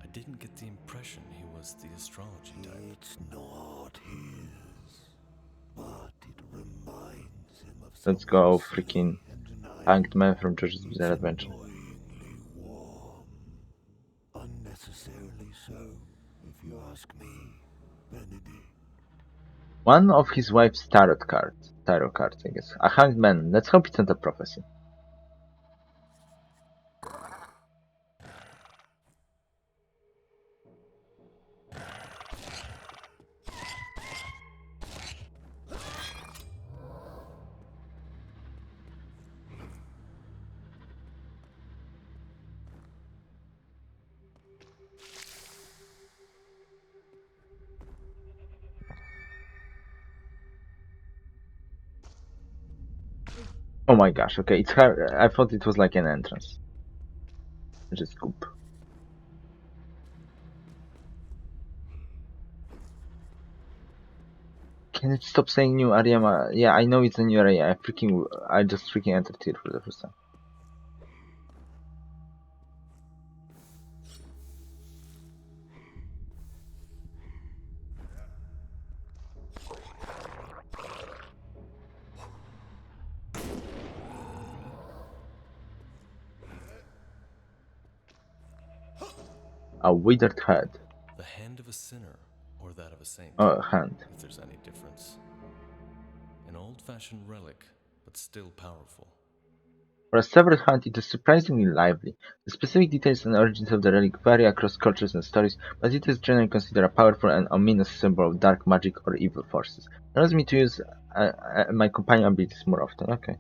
I didn't get the impression he was the astrology type. It's not his, but it reminds him of Let's someone go silly freaking and Hanged naive. Man from JoJo's It's Bizarre Adventure. annoyingly warm. Unnecessarily so, if you ask me, Benedict. One of his wife's tarot cards. Tarot cards, I guess. A hanged man. Let's hope it's not a prophecy. Oh my gosh, okay, it's her. I thought it was like an entrance. Just goop. Can it stop saying new area? Yeah, I know it's a new area. I just freaking entered here for the first time. A withered head. The hand of a sinner, or that of a saint, Hand. if there's any difference. An old-fashioned relic, but still powerful. For a severed hunt, it is surprisingly lively. The specific details and origins of the relic vary across cultures and stories, but it is generally considered a powerful and ominous symbol of dark magic or evil forces. It allows me to use my companion abilities more often. Okay.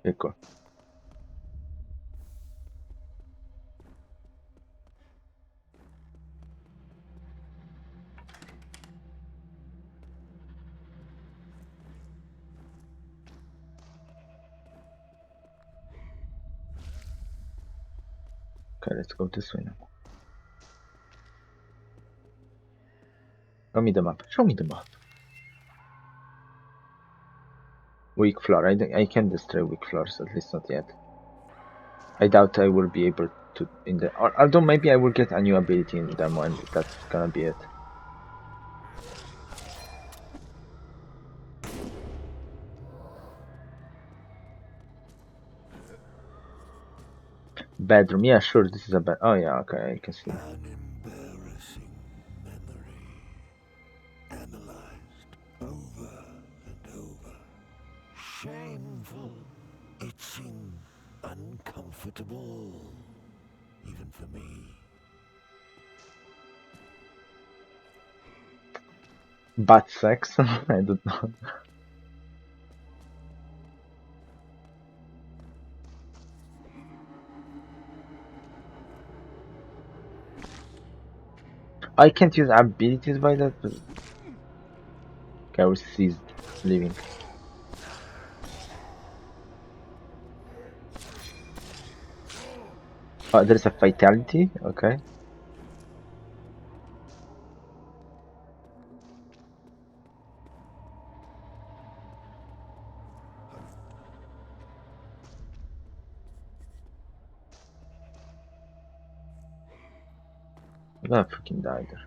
Okay, cool. Okay, let's go this way now. Show me the map. Show me the map. Weak floor. I can't destroy weak floors, at least not yet. I doubt I will be able to in the. Although maybe I will get a new ability in the demo, and that's gonna be it. Bedroom. Yeah, sure. This is a bed. Oh yeah. Okay, I can see. An embarrassing memory, analyzed over and over. Shameful, itching, uncomfortable, even for me. Butt sex. I don't know. I can't use abilities by that. But... Okay, I will cease living. Oh, there's a fatality. Okay. I'm gonna freaking die there.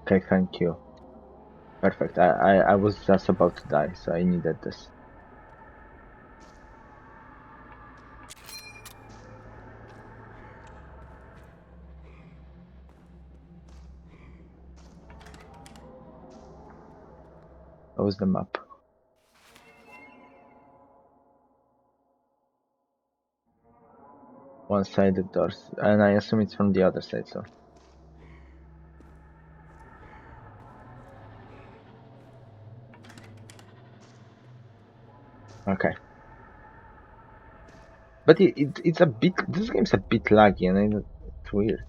Okay, thank you. Perfect. I was just about to die, so I needed this. That was the map. One-sided doors, and I assume it's from the other side, so. Okay. But it's a bit. This game's a bit laggy, and it's weird.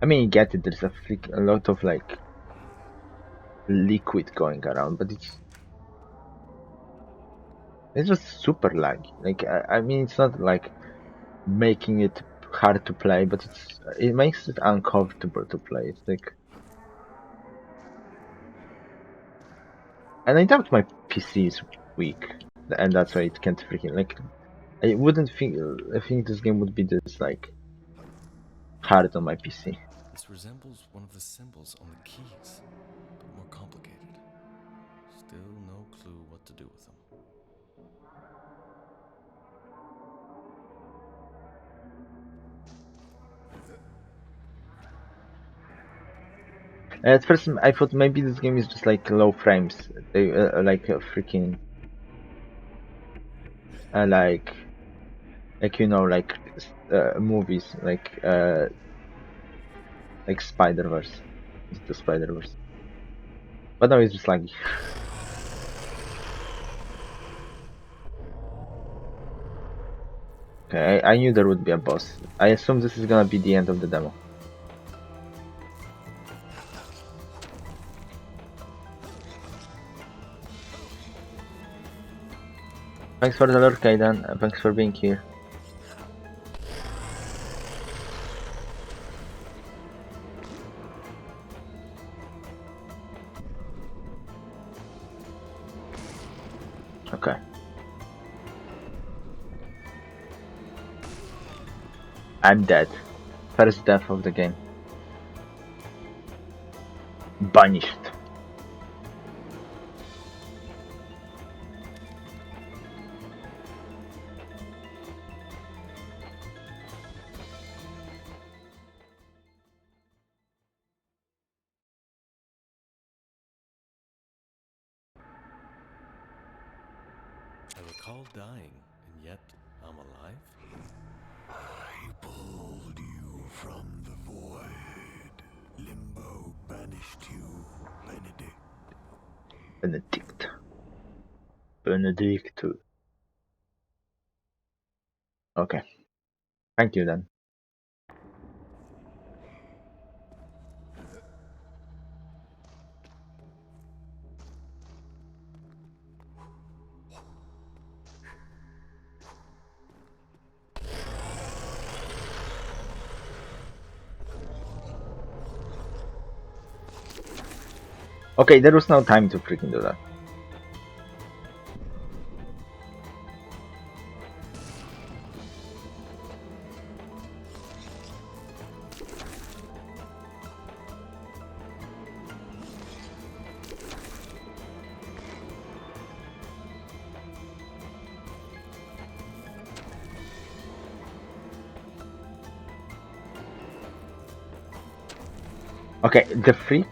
I mean, you get it. There's a lot of like liquid going around, but it's just super laggy. Like I mean, it's not like making it hard to play, but it makes it uncomfortable to play. It's like, and I doubt my PC is weak, and that's why it can't freaking like. I wouldn't think. I think this game would be this like hard on my PC. This resembles one of the symbols on the keys, but more complicated. Still no clue what to do with them. At first, I thought maybe this game is just like low frames. They like freaking like you know movies like Spider-Verse, the Spider-Verse. But no, it's just like okay. I knew there would be a boss. I assume this is gonna be the end of the demo. Thanks for the lurk, Aidan. Thanks for being here. Okay. I'm dead. First death of the game. Banished. I recall dying, and yet I'm alive? I pulled you from the void. Limbo banished you, Benedict. Benedict. Benedict. Okay. Thank you then. Okay, there was no time to freaking do that. Okay, the freak.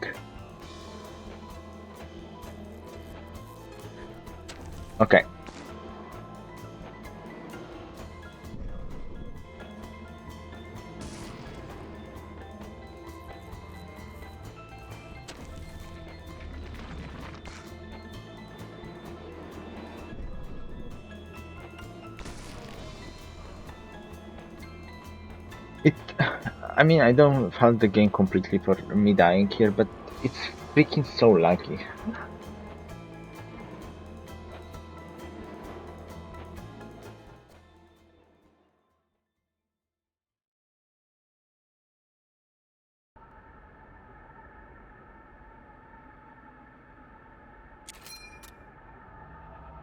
Okay. It. I mean, I don't fault the game completely for me dying here, but it's freaking so lucky.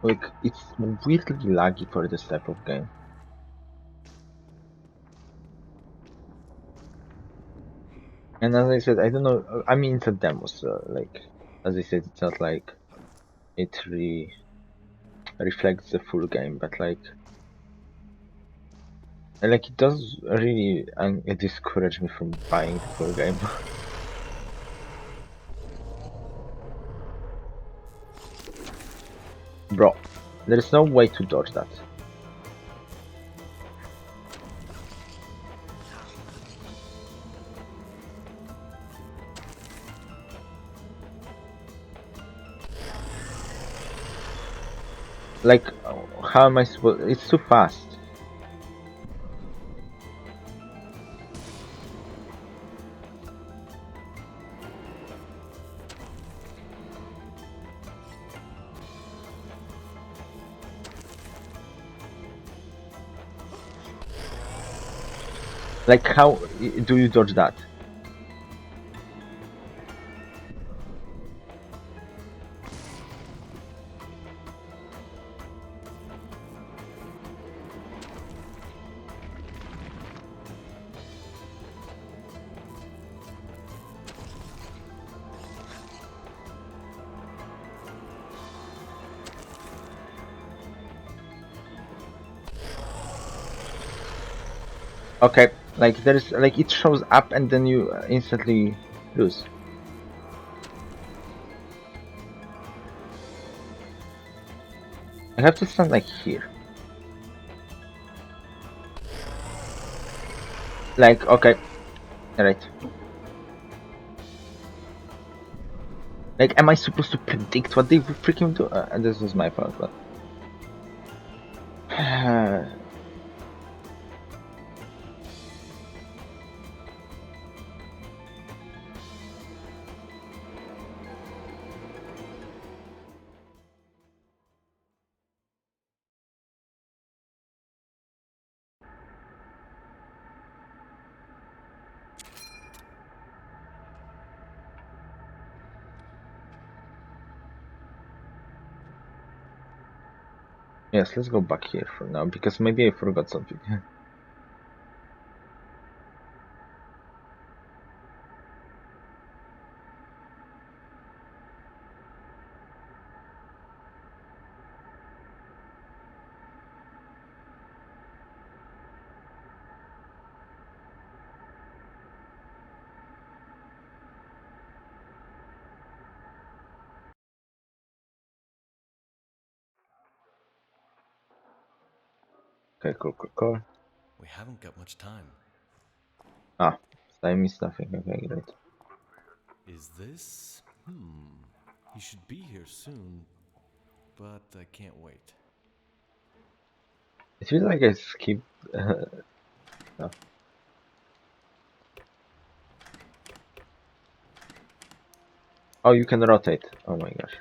Like, it's weirdly laggy for this type of game. And as I said, I don't know. I mean, it's a demo, so like, as I said, it's not like it really reflects the full game, but like it does really discourage me from buying the full game. Bro, there is no way to dodge that. Like, how am I supposed? It's too fast. Like, how do you dodge that? Okay, like there's like it shows up and then you instantly lose. I have to stand like here. Like, okay, alright. Like, am I supposed to predict what they will freaking do? This was my fault, but. Yes, let's go back here for now, because maybe I forgot something. Okay, cool. We haven't got much time. Ah, so I missed nothing. Okay, great. Is this? He should be here soon, but I can't wait. It feels like I skipped stuff. Oh, you can rotate. Oh my gosh.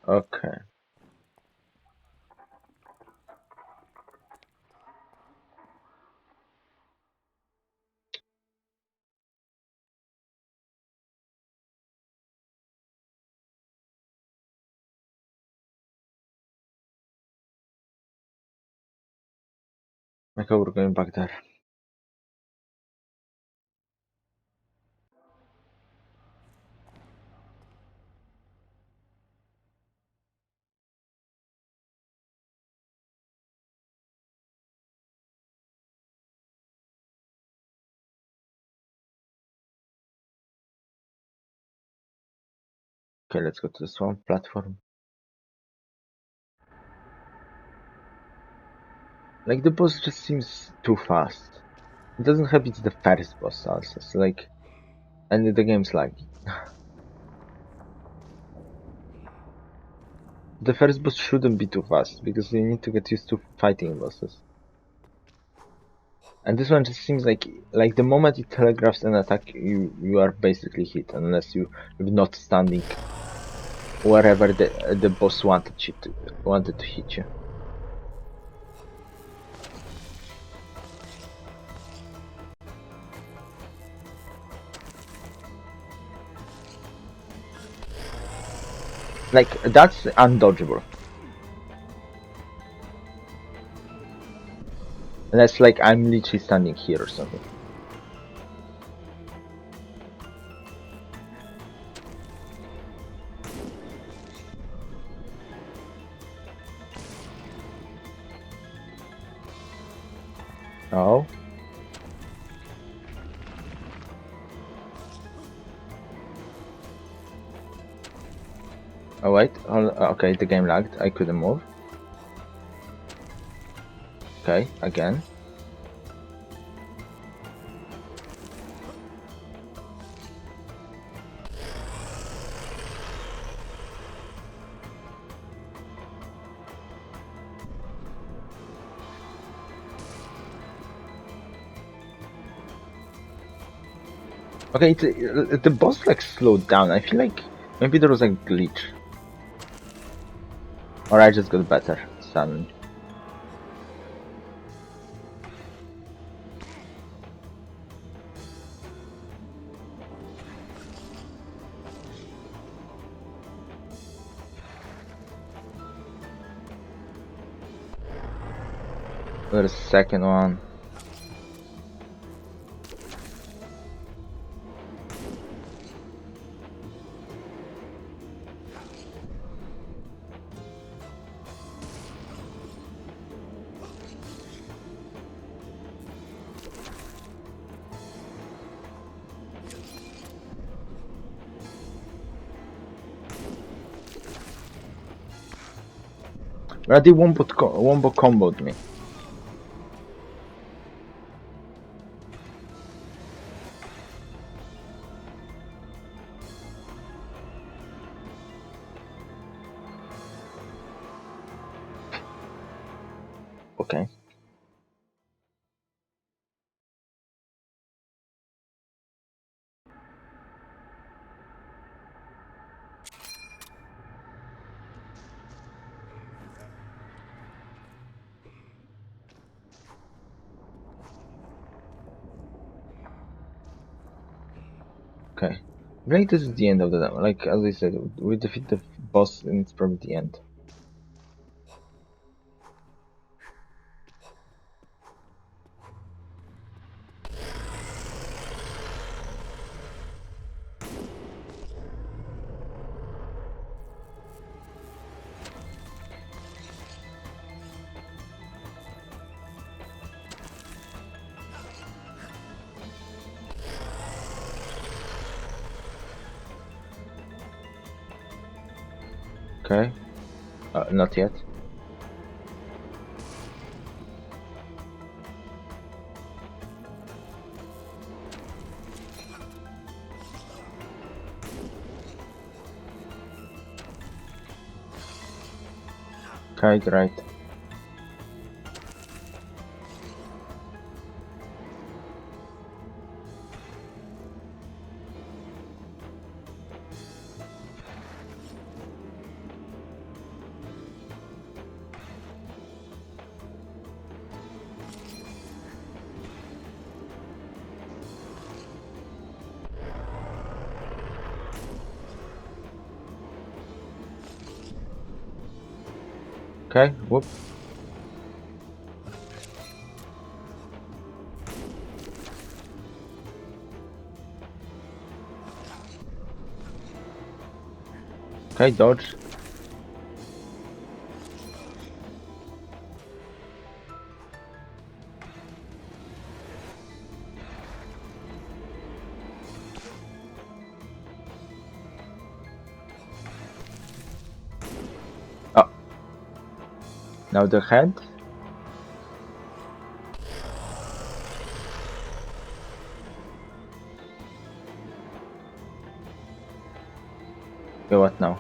Okay. Okay, we're going back there. Okay, let's go to the swamp platform. Like, the boss just seems too fast. It doesn't help it's the first boss also, so like, and the game's laggy. The first boss shouldn't be too fast, because you need to get used to fighting bosses. And this one just seems like the moment it telegraphs an attack, you are basically hit, unless you're not standing wherever the boss wanted to hit you. Like, that's undodgeable. Unless, like, I'm literally standing here or something. Oh. Oh wait, okay, the game lagged, I couldn't move. Okay, again. Okay, the boss like slowed down. I feel like maybe there was a glitch. Or I just got better suddenly. There's a second one. Already wombo comboed me. Okay. Okay. Like this is the end of the demo. Like as I said, we defeat the boss and it's probably the end. Okay. Not yet. Okay, right. Okay, whoop. Okay, dodge. Oh, now the head. Okay, what now?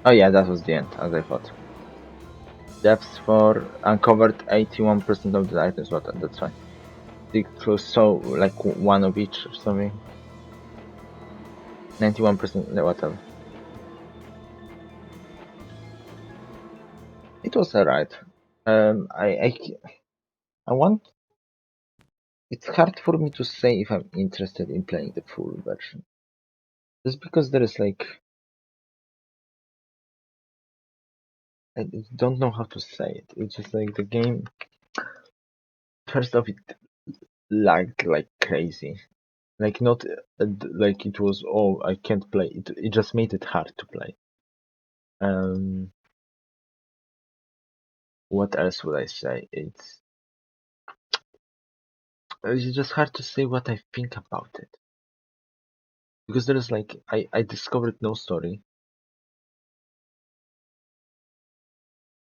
Oh yeah, that was the end, as I thought. Depths for uncovered 81% of the items. What? That's fine. Dig through so like one of each or something. 91%. Whatever. It was alright. I want. It's hard for me to say if I'm interested in playing the full version. Just because there is like I don't know how to say it. It's just like the game. First off, it lagged like crazy. Like not like it was oh I can't play it. It just made it hard to play. What else would I say? It's just hard to say what I think about it because there is like I discovered no story,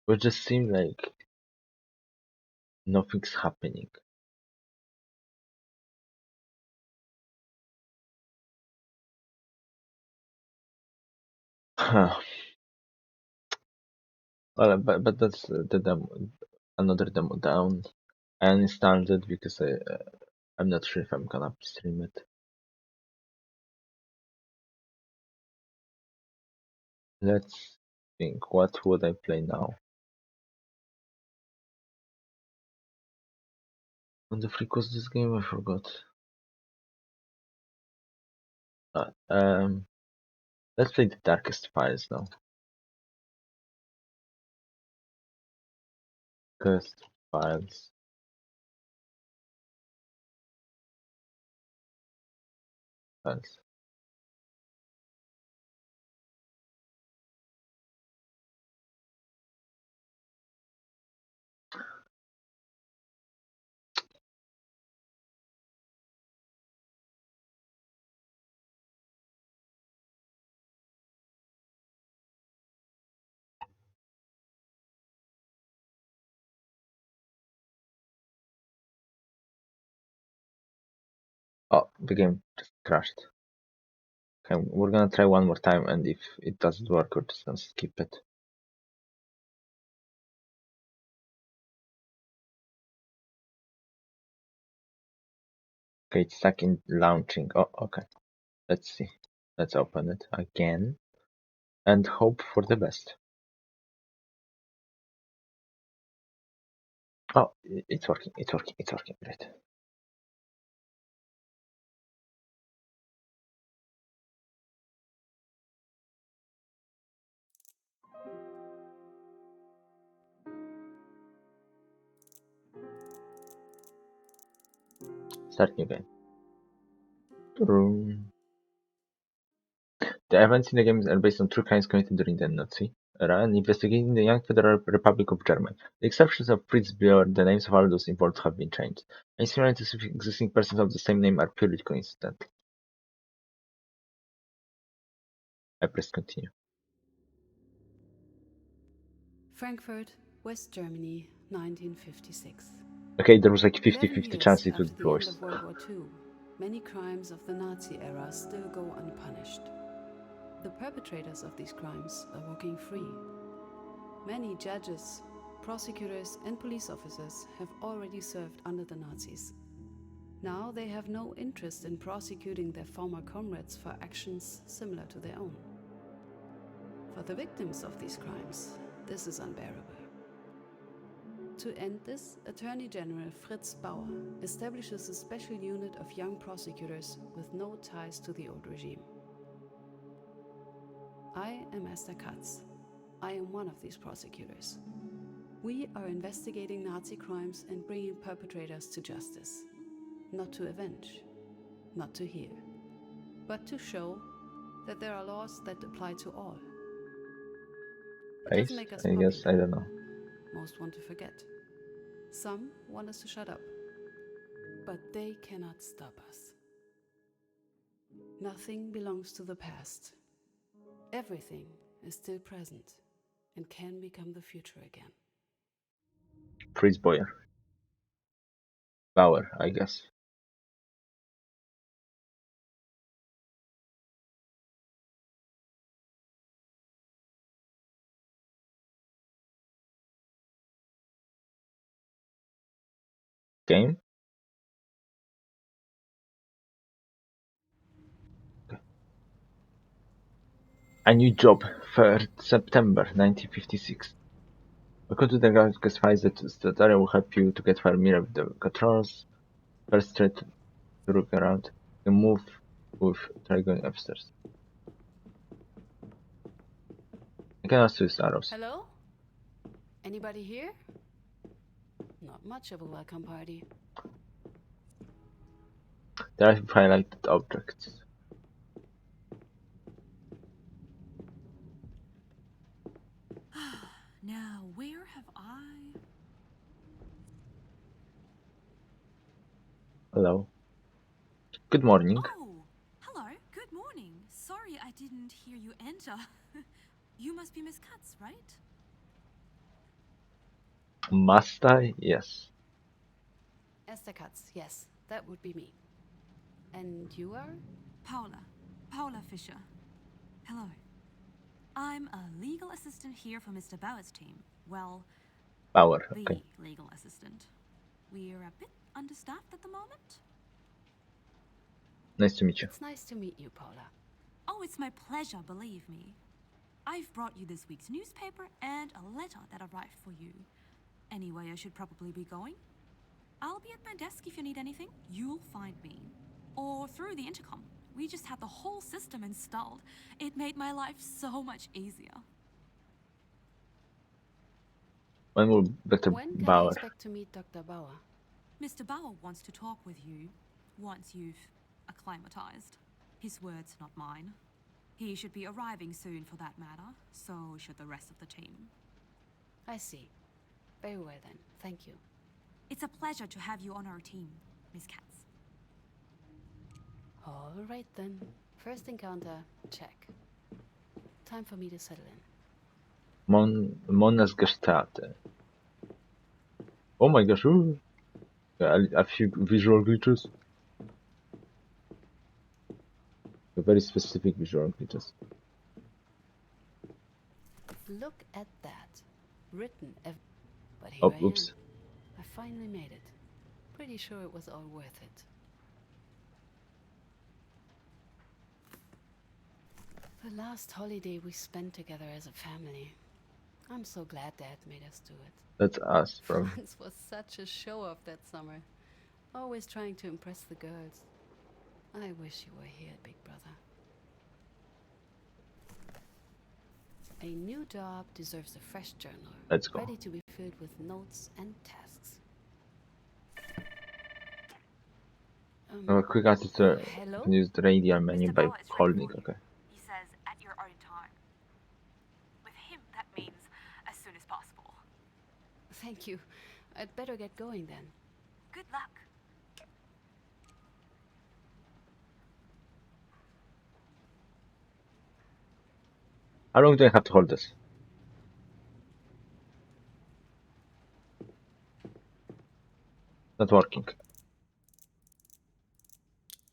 but just seemed like nothing's happening. Well, but that's the demo, another demo down. I uninstalled it because I'm not sure if I'm gonna stream it. Let's think. What would I play now? What the freak was this game? I forgot. Uh, um, let's play the Darkest Files now. Darkest Files. Files. Oh, the game just crashed. Okay, we're gonna try one more time, and if it doesn't work, we're just gonna skip it. Okay, it's stuck in launching. Oh, okay. Let's see. Let's open it again and hope for the best. Oh, it's working. It's working. It's working. Great. Start new game. The events in the game are based on true crimes committed during the Nazi era and investigating the young Federal Republic of Germany. The exceptions of Fritz Bauer, the names of all those involved have been changed. Any similarities with existing persons of the same name are purely coincidental. I press continue. Frankfurt, West Germany, 1956. Okay, there was like 11 50-50 years chance it after would be the end worse. of World War II, many crimes of the Nazi era still go unpunished. The perpetrators of these crimes are walking free. Many judges, prosecutors, and police officers have already served under the Nazis. Now they have no interest in prosecuting their former comrades for actions similar to their own. For the victims of these crimes, this is unbearable. To end this, Attorney General Fritz Bauer establishes a special unit of young prosecutors with no ties to the old regime. I am Esther Katz. I am one of these prosecutors. We are investigating Nazi crimes and bringing perpetrators to justice. Not to avenge, not to heal, but to show that there are laws that apply to all. It doesn't make us I guess, I popular. don't know. Most want to forget. Some want us to shut up. But they cannot stop us. Nothing belongs to the past. Everything is still present and can become the future again. Fritz Bauer, I guess. Game? A new job, 3rd September 1956. Welcome to the Galaxy Files. That tutorial will help you to get familiar with the controls. First, try to look around. You move with try going upstairs. I can also use arrows. Hello? Anybody here? Not much of a welcome party. There are highlighted objects. Now, where have I... Hello. Good morning. Oh, hello, good morning. Sorry I didn't hear you enter. You must be Miss Katz, right? Must I? Yes. Esther Katz, yes, that would be me. And you are? Paula Fischer. Hello. I'm a legal assistant here for Mr. Bauer's team. Well, Bauer, the okay. legal assistant. We're a bit understaffed at the moment. Nice to meet you. It's nice to meet you, Paula. Oh, it's my pleasure, believe me. I've brought you this week's newspaper and a letter that arrived for you. Anyway, I should probably be going. I'll be at my desk if you need anything. You'll find me. Or through the intercom. We just had the whole system installed. It made my life so much easier. When will Dr. When can I Bauer? expect to meet Dr. Bauer? Mr. Bauer wants to talk with you once you've acclimatized. His words, not mine. He should be arriving soon for that matter, so should the rest of the team. I see. Very well then, thank you. It's a pleasure to have you on our team, Miss Katz. All right then. First encounter, check. Time for me to settle in. Mona's Gestalt. Oh my gosh, ooh. A few visual glitches. Very specific visual glitches. Look at that. Written but here Oh, I oops. am. I finally made it. Pretty sure it was all worth it. The last holiday we spent together as a family. I'm so glad Dad made us do it. That's us, bro. Franz was such a show-off that summer. Always trying to impress the girls. I wish you were here, Big Brother. A new job deserves a fresh journal. Let's go. Ready to be filled with notes and tasks. A quick answer to Hello? use the radial menu Mr. by Bauer is ready holding. for you. Okay. He says at your own time. With him, that means as soon as possible. Thank you. I'd better get going then. Good luck. How long do I have to hold this? Not working.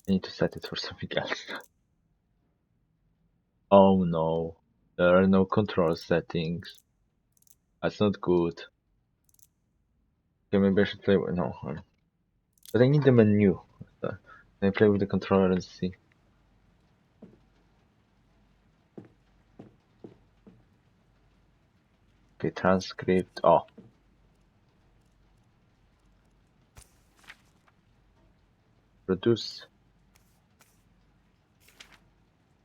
I need to set it for something else. Oh no. There are no control settings. That's not good. Okay, maybe I should play with... No. But I need the menu. Can I play with the controller and see? Okay, transcript. Oh. Produce.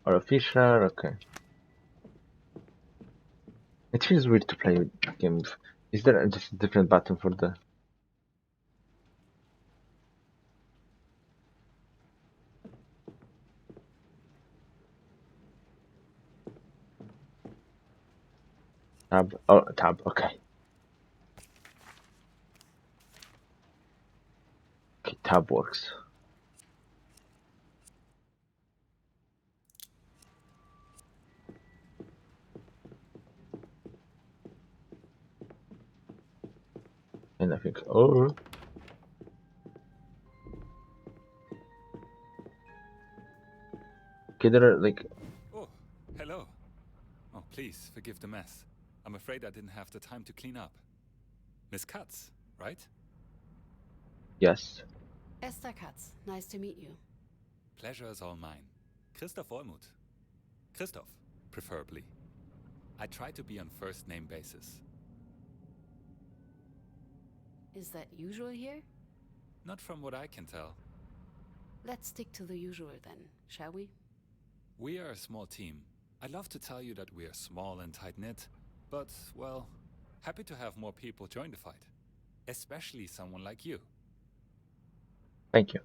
Or official. Okay. It feels weird to play with game. Is there just a different button for the... Tab? Oh, tab. Okay. Okay, tab works. And I think... Oh. Okay, there are like... Oh, hello. Oh, please forgive the mess. I'm afraid I didn't have the time to clean up. Miss Katz, right? Yes. Esther Katz, nice to meet you. Pleasure is all mine. Christoph Olmuth. Christoph, preferably. I try to be on first name basis. Is that usual here? Not from what I can tell. Let's stick to the usual then, shall we? We are a small team. I'd love to tell you that we are small and tight-knit, but, well, happy to have more people join the fight. Especially someone like you. Thank you.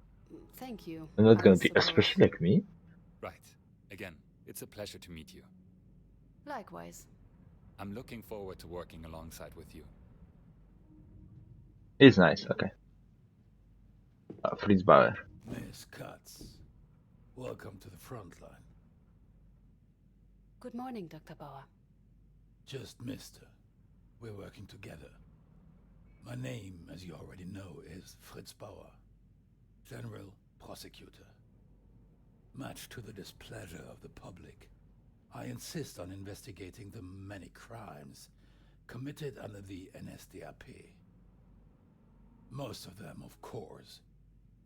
Thank you. I'm not I gonna be suppose. especially like me. Right. Again, it's a pleasure to meet you. Likewise. I'm looking forward to working alongside with you. It's nice, okay. Fritz Bauer. Miss Katz, welcome to the front line. Good morning, Dr. Bauer. Just Mr. We're working together. My name, as you already know, is Fritz Bauer, General Prosecutor. Much to the displeasure of the public, I insist on investigating the many crimes committed under the NSDAP. Most of them, of course,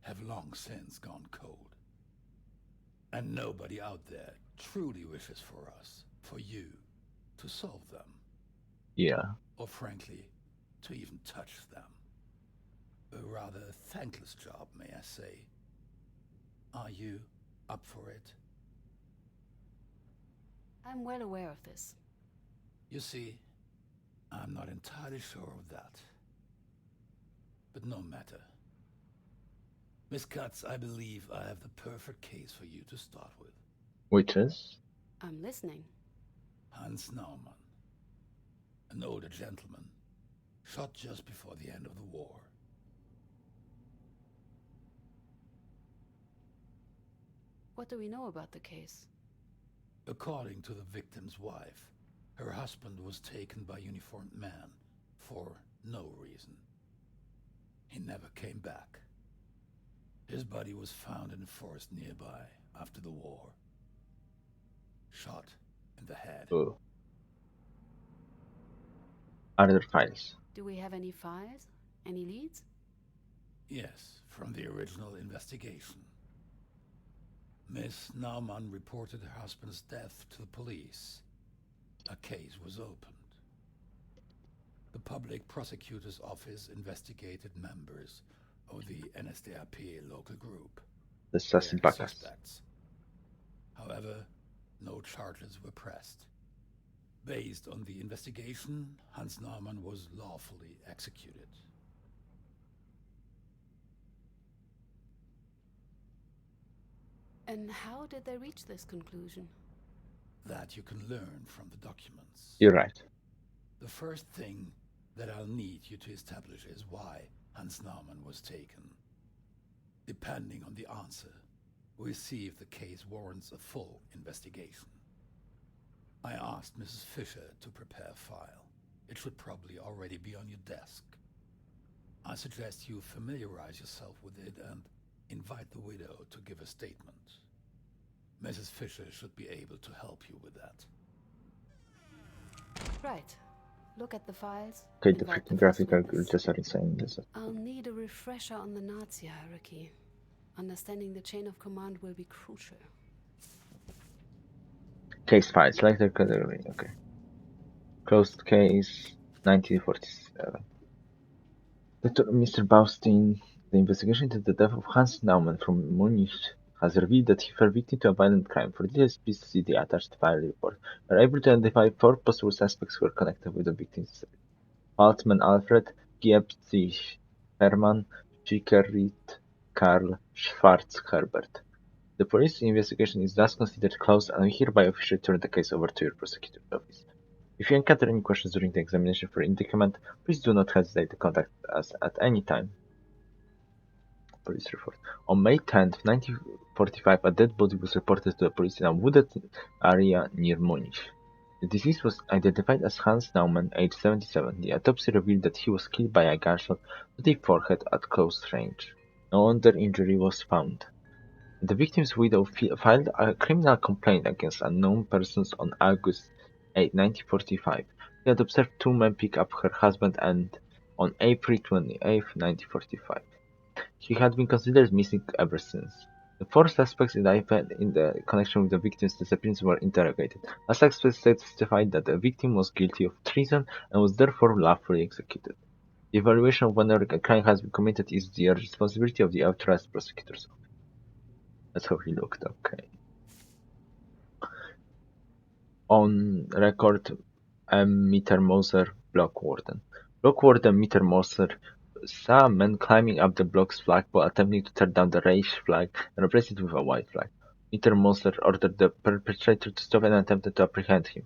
have long since gone cold. And nobody out there truly wishes for us, for you, to solve them. Yeah. Or frankly, to even touch them. A rather thankless job, may I say. Are you up for it? I'm well aware of this. You see, I'm not entirely sure of that. But no matter. Miss Katz, I believe I have the perfect case for you to start with. Which is? I'm listening. Hans Naumann, an older gentleman, shot just before the end of the war. What do we know about the case? According to the victim's wife, her husband was taken by uniformed men for no reason. He never came back. His body was found in a forest nearby after the war. Shot in the head. Oh. Other files. Do we have any files? Any leads? Yes, from the original investigation. Miss Naumann reported her husband's death to the police. A case was opened. The public prosecutor's office investigated members of the NSDAP local group. The They are Sassy Bacchus. suspects. However, no charges were pressed. Based on the investigation, Hans Naumann was lawfully executed. And how did they reach this conclusion? That you can learn from the documents. You're right. The first thing that I'll need you to establish is why Hans Naumann was taken. Depending on the answer, we'll see if the case warrants a full investigation. I asked Mrs. Fisher to prepare a file. It should probably already be on your desk. I suggest you familiarize yourself with it and invite the widow to give a statement. Mrs. Fisher should be able to help you with that. Right. Look at the files. Okay, the invite freaking first graphical witness. glitches are insane. This is- I'll need a refresher on the Nazi hierarchy. Understanding the chain of command will be crucial. Case file, select the category. Okay. Closed case, 1947. Dr. Mr. Baustein, the investigation into the death of Hans Naumann from Munich has revealed that he fell victim to a violent crime. For details, please see the attached file report. We are able to identify 4 possible suspects who were connected with the victims: Altman Alfred, Giepzig Hermann, Schickerit Karl, Schwarz Herbert. The police investigation is thus considered closed, and we hereby officially turn the case over to your prosecutor's office. If you encounter any questions during the examination for indictment, please do not hesitate to contact us at any time. Police report. On May 10, 1945, a dead body was reported to the police in a wooded area near Munich. The deceased was identified as Hans Naumann, age 77. The autopsy revealed that he was killed by a gunshot to the forehead at close range. No other injury was found. The victim's widow filed a criminal complaint against unknown persons on August 8, 1945. He had observed 2 men pick up her husband and on April 28, 1945. He had been considered missing ever since. The 4 suspects indicted in the connection with the victim's disappearance were interrogated. A suspect testified that the victim was guilty of treason and was therefore lawfully executed. The evaluation of whether a crime has been committed is the responsibility of the authorized prosecutors. That's how he looked, okay. On record, Mittermoser, block warden. Block warden Mittermoser saw men climbing up the block's flagpole attempting to tear down the Reich flag and replace it with a white flag. Mittermoser ordered the perpetrator to stop and attempted to apprehend him.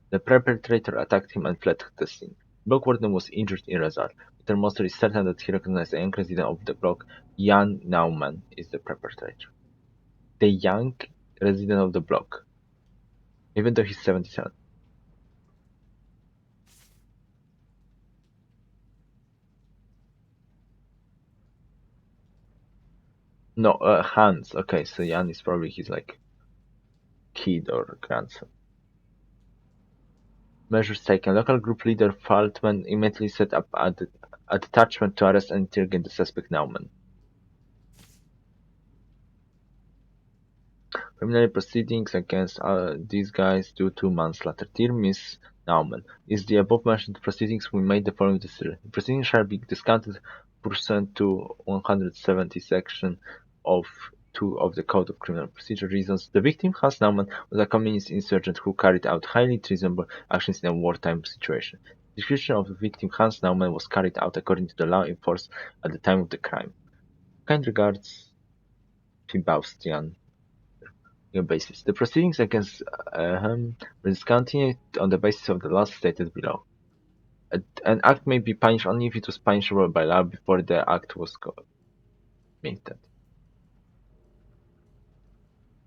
The perpetrator attacked him and fled the scene. Block warden was injured in result. Mittermoser is certain that he recognized the young resident of the block. Jan Naumann is the perpetrator. The young resident of the block, even though he's 77. No, Hans. Okay, so Jan is probably his like kid or grandson. Measures taken. Local group leader Faltman immediately set up a detachment to arrest and interrogate the suspect Naumann. Preliminary proceedings against these guys due 2 months later. Dear Miss Naumann, is the above-mentioned proceedings we made the following decision. The proceedings shall be discounted pursuant to 170 section of 2 of the Code of Criminal Procedure. Reasons. The victim, Hans Naumann, was a communist insurgent who carried out highly treasonable actions in a wartime situation. The execution of the victim, Hans Naumann, was carried out according to the law in force at the time of the crime. Kind regards, P. Baustian. Basis. The proceedings against him were discontinued on the basis of the laws stated below. An act may be punished only if it was punishable by law before the act was committed.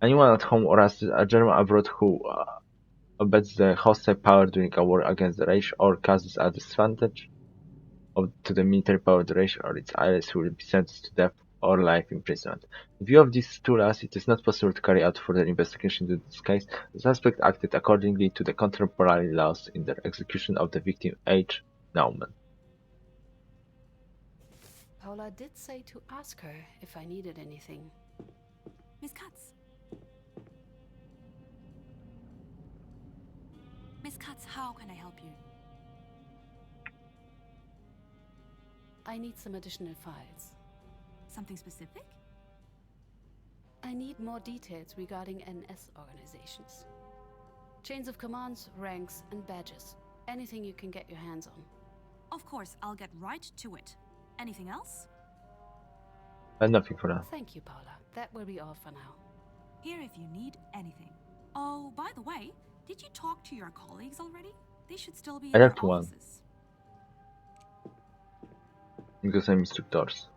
Anyone at home or as a German abroad who abets the hostile power during a war against the Reich or causes a disadvantage to the military power of the Reich or its allies will be sentenced to death or life imprisonment. In view of these 2 laws, it is not possible to carry out further investigation into this case. The suspect acted accordingly to the contemporary laws in the execution of the victim, H. Naumann. Paula did say to ask her if I needed anything. Miss Katz. Miss Katz, how can I help you? I need some additional files. Something specific? I need more details regarding NS organizations. Chains of commands, ranks, and badges. Anything you can get your hands on. Of course, I'll get right to it. Anything else? Nothing for now. Thank you, Paula. That will be all for now. Here if you need anything. Oh, by the way, did you talk to your colleagues already? They should still be I in their talked to one. offices. Because I mistook doors.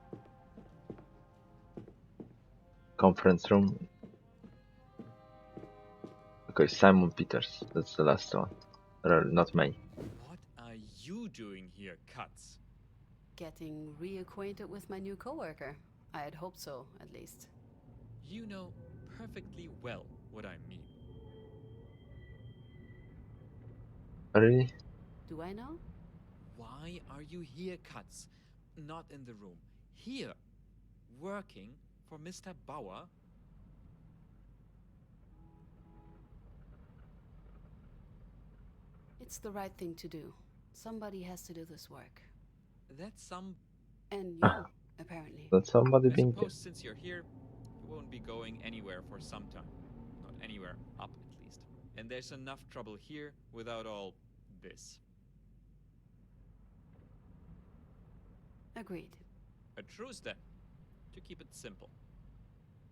Conference room. Okay, Simon Peters. That's the last one. There are not many. What are you doing here, Katz? Getting reacquainted with my new coworker. I had hoped so, at least. You know perfectly well what I mean. Really? Do I know? Why are you here, Katz? Not in the room. Here, working for Mr. Bauer? It's the right thing to do. Somebody has to do this work. That's some... And you, apparently. That's somebody I being suppose since you're here, you won't be going anywhere for some time. Not anywhere up, at least. And there's enough trouble here without all this. Agreed. A truce then, to keep it simple.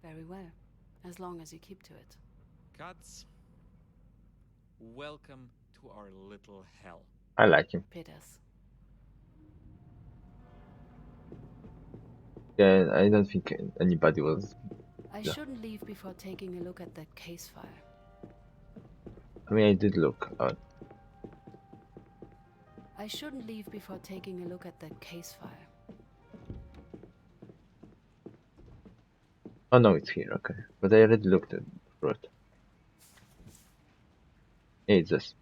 Very well. As long as you keep to it. Katz, welcome to our little hell. I like him. Peters. Yeah, I don't think anybody was. I Yeah. shouldn't leave before taking a look at that case file. I mean, I did look. I shouldn't leave before taking a look at that case file. Oh no, it's here. Okay, but I already looked at it. Yeah, it's this.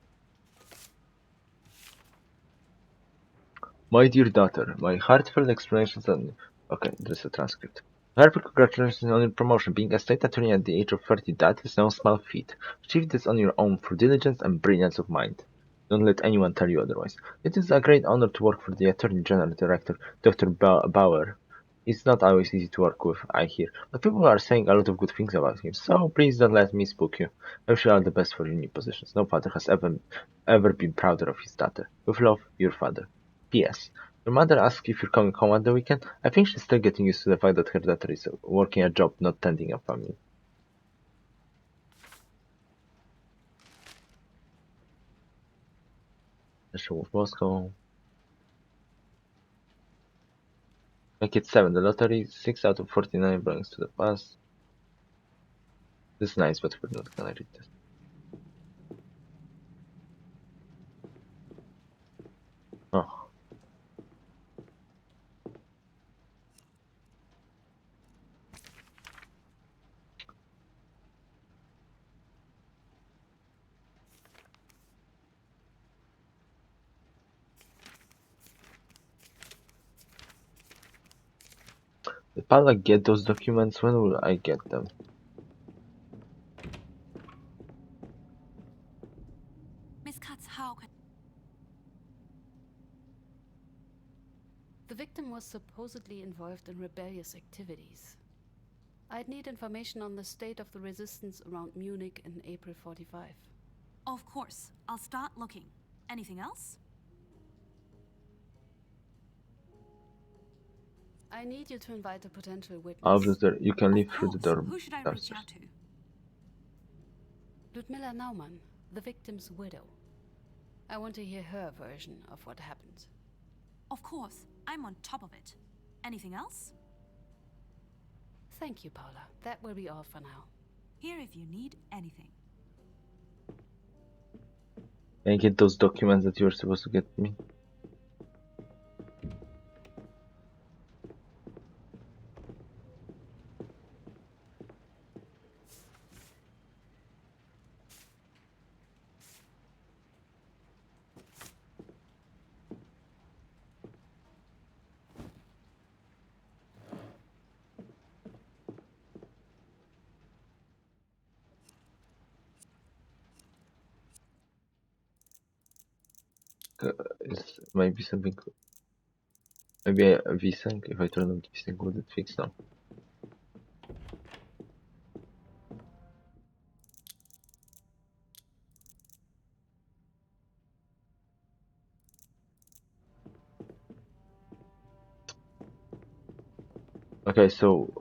My dear daughter, my heartfelt explanations on... Okay, there's a transcript. Heartfelt congratulations on your promotion. Being a state attorney at the age of 30, that is no small feat. Achieve this on your own through diligence and brilliance of mind. Don't let anyone tell you otherwise. It is a great honor to work for the Attorney General Director, Dr. Bauer. It's not always easy to work with, I hear, but people are saying a lot of good things about him, so please don't let me spook you. I wish you all the best for your new positions. No father has ever been prouder of his daughter. With love, your father. P.S. Your mother asked if you're coming home at the weekend. I think she's still getting used to the fact that her daughter is working a job, not tending a family. The show of Moscow. Make it 7. The lottery, 6 out of 49 belongs to the past. This is nice, but we're not gonna read this. Oh. If Paula get those documents, when will I get them? Miss Katz, how can... The victim was supposedly involved in rebellious activities. I'd need information on the state of the resistance around Munich in April 45. Of course. I'll start looking. Anything else? I need you to invite a potential witness. Obviously, you can leave Of through the course. door. Who should I reach downstairs. out to? Ludmilla Naumann, the victim's widow. I want to hear her version of what happened. Of course. I'm on top of it. Anything else? Thank you, Paula. That will be all for now. Here if you need anything. Can I get those documents that you were supposed to get me? Is maybe something. Maybe a VSync. If I turn on VSync, would it fix now? Okay, so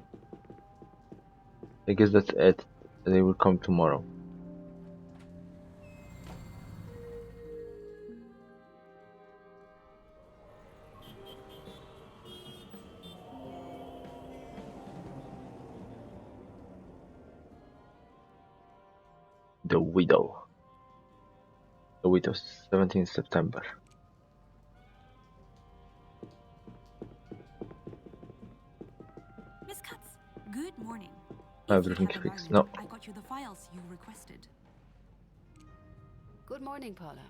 I guess that's it. They will come tomorrow. The Widow. The Widow, 17th September. Miss Katz, good morning. Everything If you have a fixed. moment, No. I got you the files you requested. Good morning, Paula.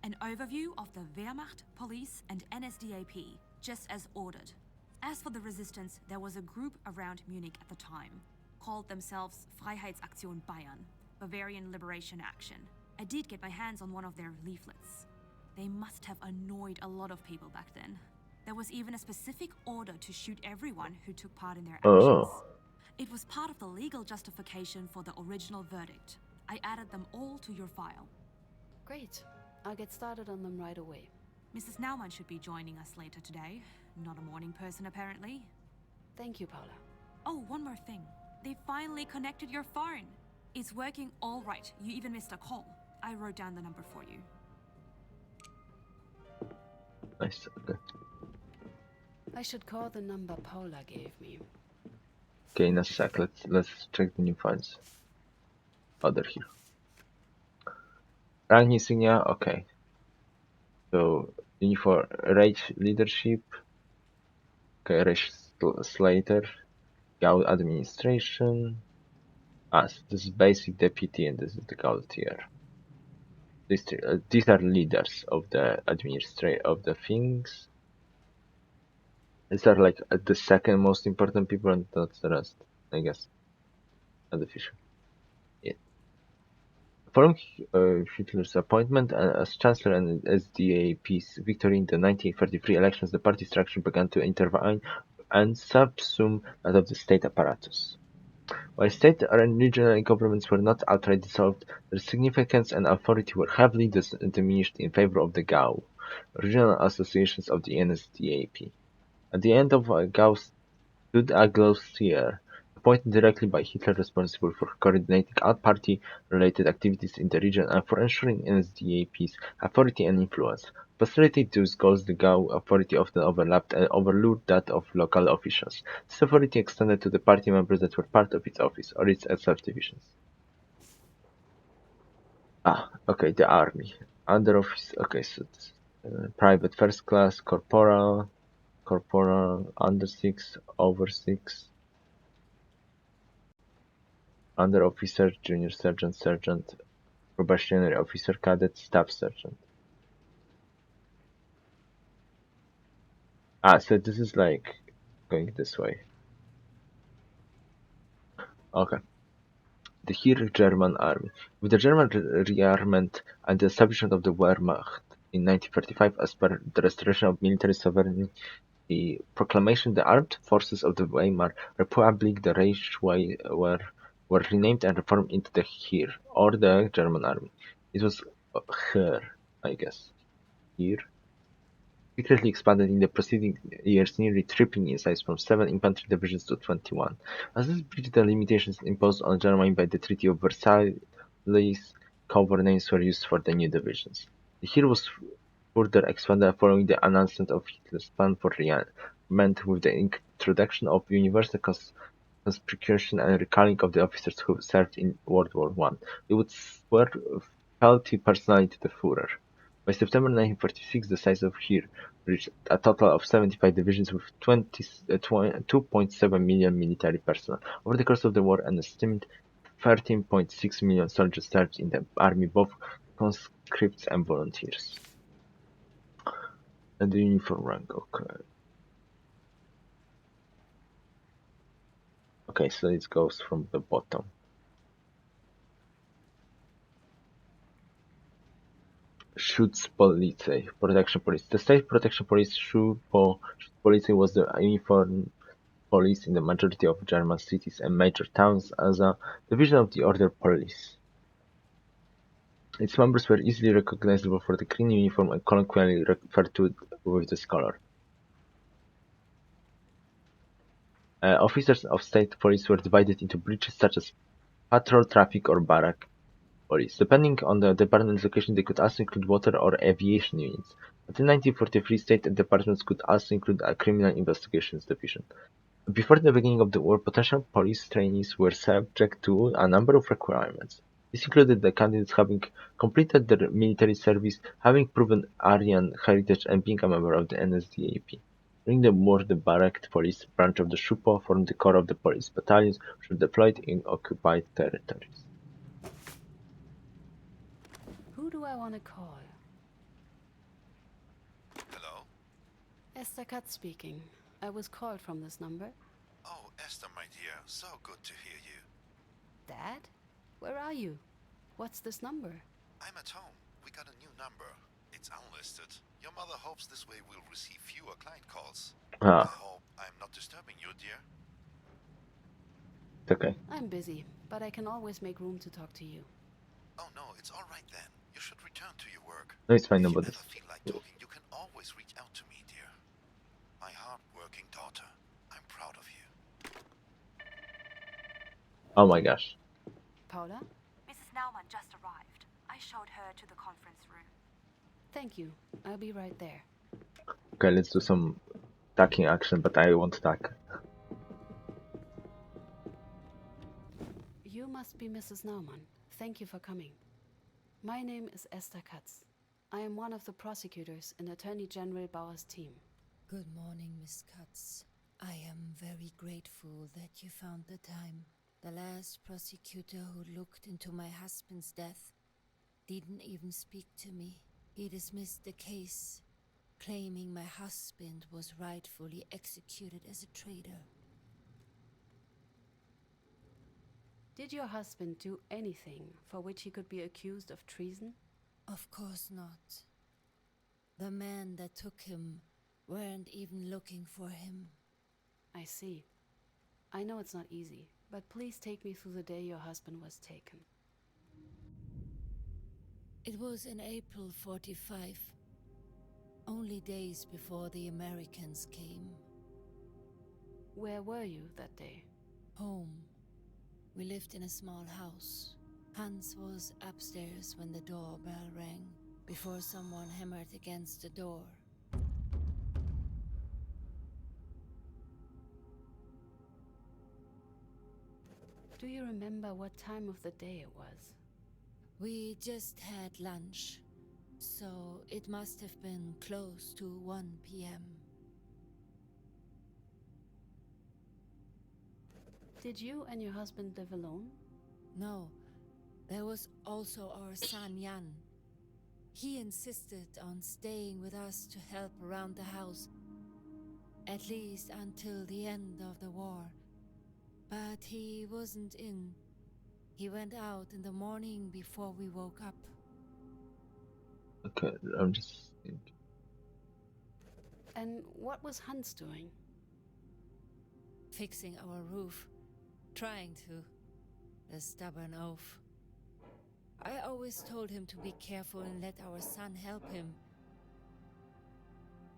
An overview of the Wehrmacht, police, and NSDAP, just as ordered. As for the resistance, there was a group around Munich at the time, called themselves Freiheitsaktion Bayern, Bavarian Liberation Action. I did get my hands on one of their leaflets. They must have annoyed a lot of people back then. There was even a specific order to shoot everyone who took part in their actions. Oh. It was part of the legal justification for the original verdict. I added them all to your file. Great. I'll get started on them right away. Mrs. Naumann should be joining us later today. Not a morning person, apparently. Thank you, Paula. Oh, one more thing. They finally connected your phone. It's working all right. You even missed a call. I wrote down the number for you. Nice. Okay. I should call the number Paula gave me. Okay, in a sec. Let's check the new files. Oh, they're here. Rank insignia. Okay. So uniform Rage leadership. Okay, Rage Slater. Gaull administration. So this is basic deputy, and this is the Gaull tier. These are leaders of the of the things. These are like the second most important people, and that's the rest, I guess. Unofficial. Yeah. Following Hitler's appointment as Chancellor and SDAP's victory in the 1933 elections, the party structure began to intervene and subsume that of the state apparatus. While state and regional governments were not outright dissolved, their significance and authority were heavily diminished in favor of the GAU, regional associations of the NSDAP. At the end of GAU's stood a Glossier, appointed directly by Hitler, responsible for coordinating all party-related activities in the region and for ensuring NSDAP's authority and influence. To facilitate those goals, the GAU authority often overlapped and overlooked that of local officials. This authority extended to the party members that were part of its office or its subdivisions. Okay, the army. Under office, okay, so this, private first class, corporal, under 6, over 6, under officer, junior sergeant, sergeant, probationary officer, cadet, staff sergeant. So this is like going this way. Okay. The here German army. With the German rearmament and the establishment of the Wehrmacht in 1935 as per the restoration of military sovereignty, the proclamation, the armed forces of the Weimar Republic, the Reich, were renamed and reformed into the Heer, or the German army. It was Heer, I guess. Heer. Secretly expanded in the preceding years, nearly tripling in size from 7 infantry divisions to 21. As this breached the limitations imposed on Germany by the Treaty of Versailles, cover names were used for the new divisions. The Heer was further expanded following the announcement of Hitler's plan for rearmament with the introduction of universal conscription and recalling of the officers who served in World War I. They would swear fealty personally to the Führer. By September 1946, the size of Heer reached a total of 75 divisions with 2.7 million military personnel. Over the course of the war, an estimated 13.6 million soldiers served in the army, both conscripts and volunteers. And the uniform rank, okay. Okay, so it goes from the bottom. Schutzpolizei, Protection Police. The State Protection Police, Schutzpolizei, was the uniform police in the majority of German cities and major towns as a division of the Order Police. Its members were easily recognizable for the green uniform and colloquially referred to with this color. Officers of state police were divided into branches such as patrol, traffic, or barrack police. Depending on the department's location, they could also include water or aviation units. But in 1943, state departments could also include a criminal investigations division. Before the beginning of the war, potential police trainees were subject to a number of requirements. This included the candidates having completed their military service, having proven Aryan heritage, and being a member of the NSDAP. During the war, the barrack police branch of the Shupo formed the core of the police battalions, which were deployed in occupied territories. Who do I want to call? Hello? Esther Katz speaking. I was called from this number. Oh, Esther, my dear, so good to hear you. Dad? Where are you? What's this number? I'm at home. We got a new number. It's unlisted. Your mother hopes this way we'll receive fewer client calls. I hope I'm not disturbing you, dear. It's okay. I'm busy, but I can always make room to talk to you. Oh no, it's all right then. You should return to your work. No, it's fine, If you nobody. ever feel like talking, you can always reach out to me, dear. My hard-working daughter. I'm proud of you. Oh my gosh. Paula? Mrs. Naumann just arrived. I showed her to the conference room. Thank you. I'll be right there. Okay, let's do some attacking action, but I won't attack. You must be Mrs. Naumann. Thank you for coming. My name is Esther Katz. I am one of the prosecutors in Attorney General Bauer's team. Good morning, Miss Katz. I am very grateful that you found the time. The last prosecutor who looked into my husband's death didn't even speak to me. He dismissed the case, claiming my husband was rightfully executed as a traitor. Did your husband do anything for which he could be accused of treason? Of course not. The men that took him weren't even looking for him. I see. I know it's not easy, but please take me through the day your husband was taken. It was in April 45, only days before the Americans came. Where were you that day? Home. We lived in a small house. Hans was upstairs when the doorbell rang, before someone hammered against the door. Do you remember what time of the day it was? We just had lunch, so it must have been close to 1 p.m. Did you and your husband live alone? No, there was also our son Jan. He insisted on staying with us to help around the house, at least until the end of the war. But he wasn't in. He went out in the morning before we woke up. Okay, I'm just thinking. And what was Hans doing? Fixing our roof. Trying to. A stubborn oaf. I always told him to be careful and let our son help him.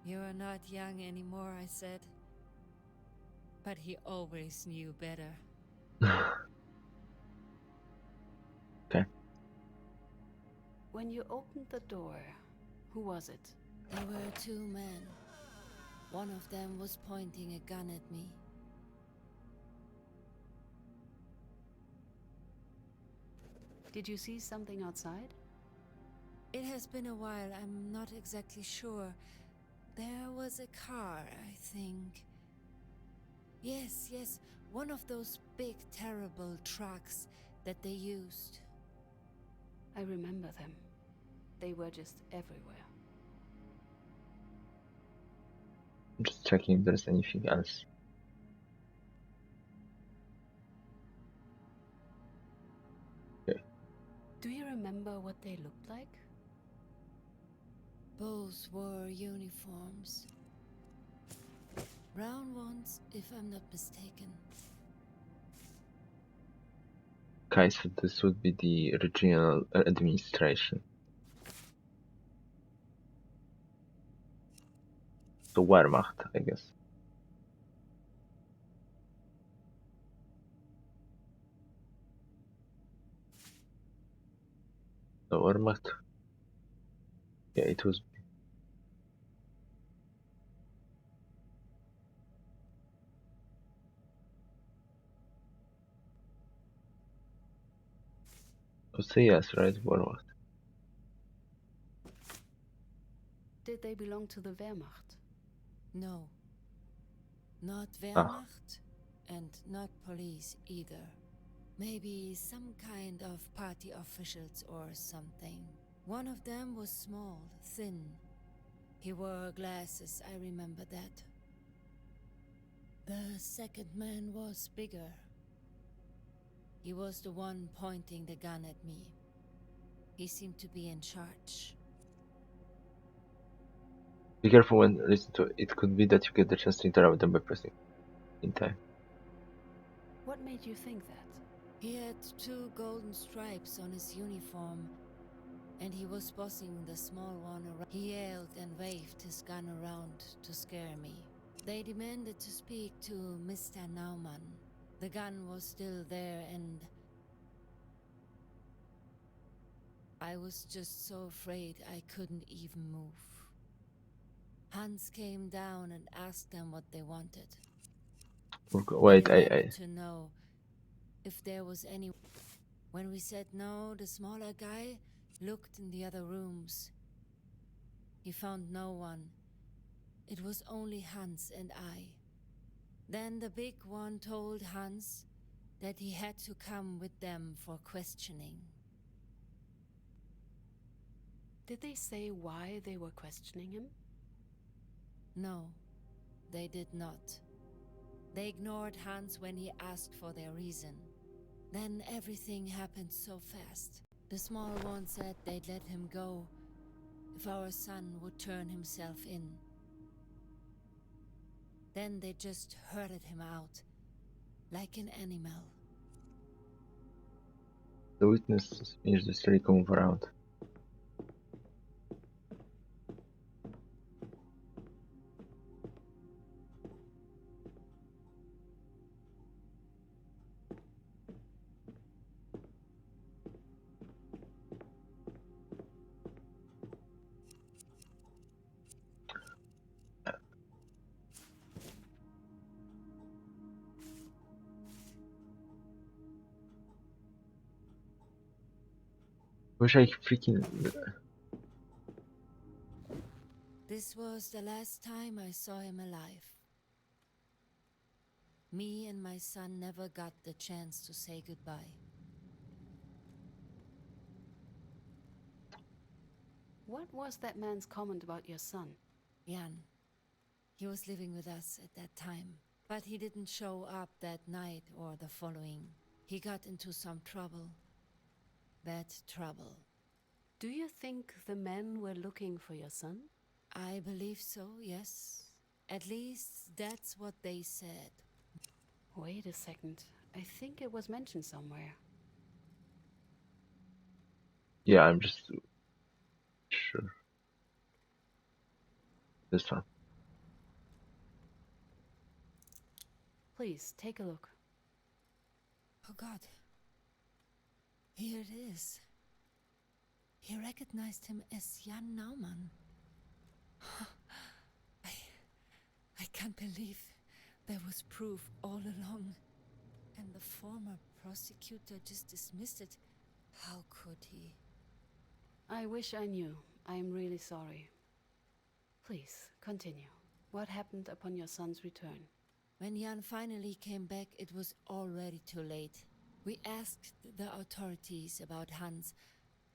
You're not young anymore, I said. But he always knew better. Okay. When you opened the door, who was it? There were two men. One of them was pointing a gun at me. Did you see something outside? It has been a while, I'm not exactly sure. There was a car, I think. Yes, one of those big, terrible trucks that they used. I remember them. They were just everywhere. I'm just checking if there's anything else. Okay. Do you remember what they looked like? Both wore uniforms. Brown ones, if I'm not mistaken. Okay, so this would be the regional administration. The Wehrmacht, I guess. The Wehrmacht? Yeah, it was. So yes, right, Wehrmacht. Did they belong to the Wehrmacht? No. Not Ah. Wehrmacht, and not police either. Maybe some kind of party officials or something. One of them was small, thin. He wore glasses, I remember that. The second man was bigger. He was the one pointing the gun at me. He seemed to be in charge. Be careful when listening to it. It could be that you get the chance to interrupt them by pressing in time. What made you think that? He had 2 golden stripes on his uniform, and he was bossing the small one around. He yelled and waved his gun around to scare me. They demanded to speak to Mr. Naumann. The gun was still there, and I was just so afraid I couldn't even move. Hans came down and asked them what they wanted. Wait, They I wanted to know if there was any. When we said no, the smaller guy looked in the other rooms. He found no one. It was only Hans and I. Then the big one told Hans that he had to come with them for questioning. Did they say why they were questioning him? No, they did not. They ignored Hans when he asked for their reason. Then everything happened so fast. The small one said they'd let him go if our son would turn himself in. Then they just herded him out, like an animal. The witness finished the story, move around. Wish I freaking. This was the last time I saw him alive. Me and my son never got the chance to say goodbye. What was that man's comment about your son? Jan. He was living with us at that time, but he didn't show up that night or the following. He got into some trouble. Bad trouble. Do you think the men were looking for your son? I believe so, yes. At least that's what they said. Wait a second. I think it was mentioned somewhere. Yeah, I'm just sure. This one. Please, take a look. Oh God. Here it is. He recognized him as Jan Naumann. I can't believe there was proof all along. And the former prosecutor just dismissed it. How could he? I wish I knew. I am really sorry. Please, continue. What happened upon your son's return? When Jan finally came back, it was already too late. We asked the authorities about Hans,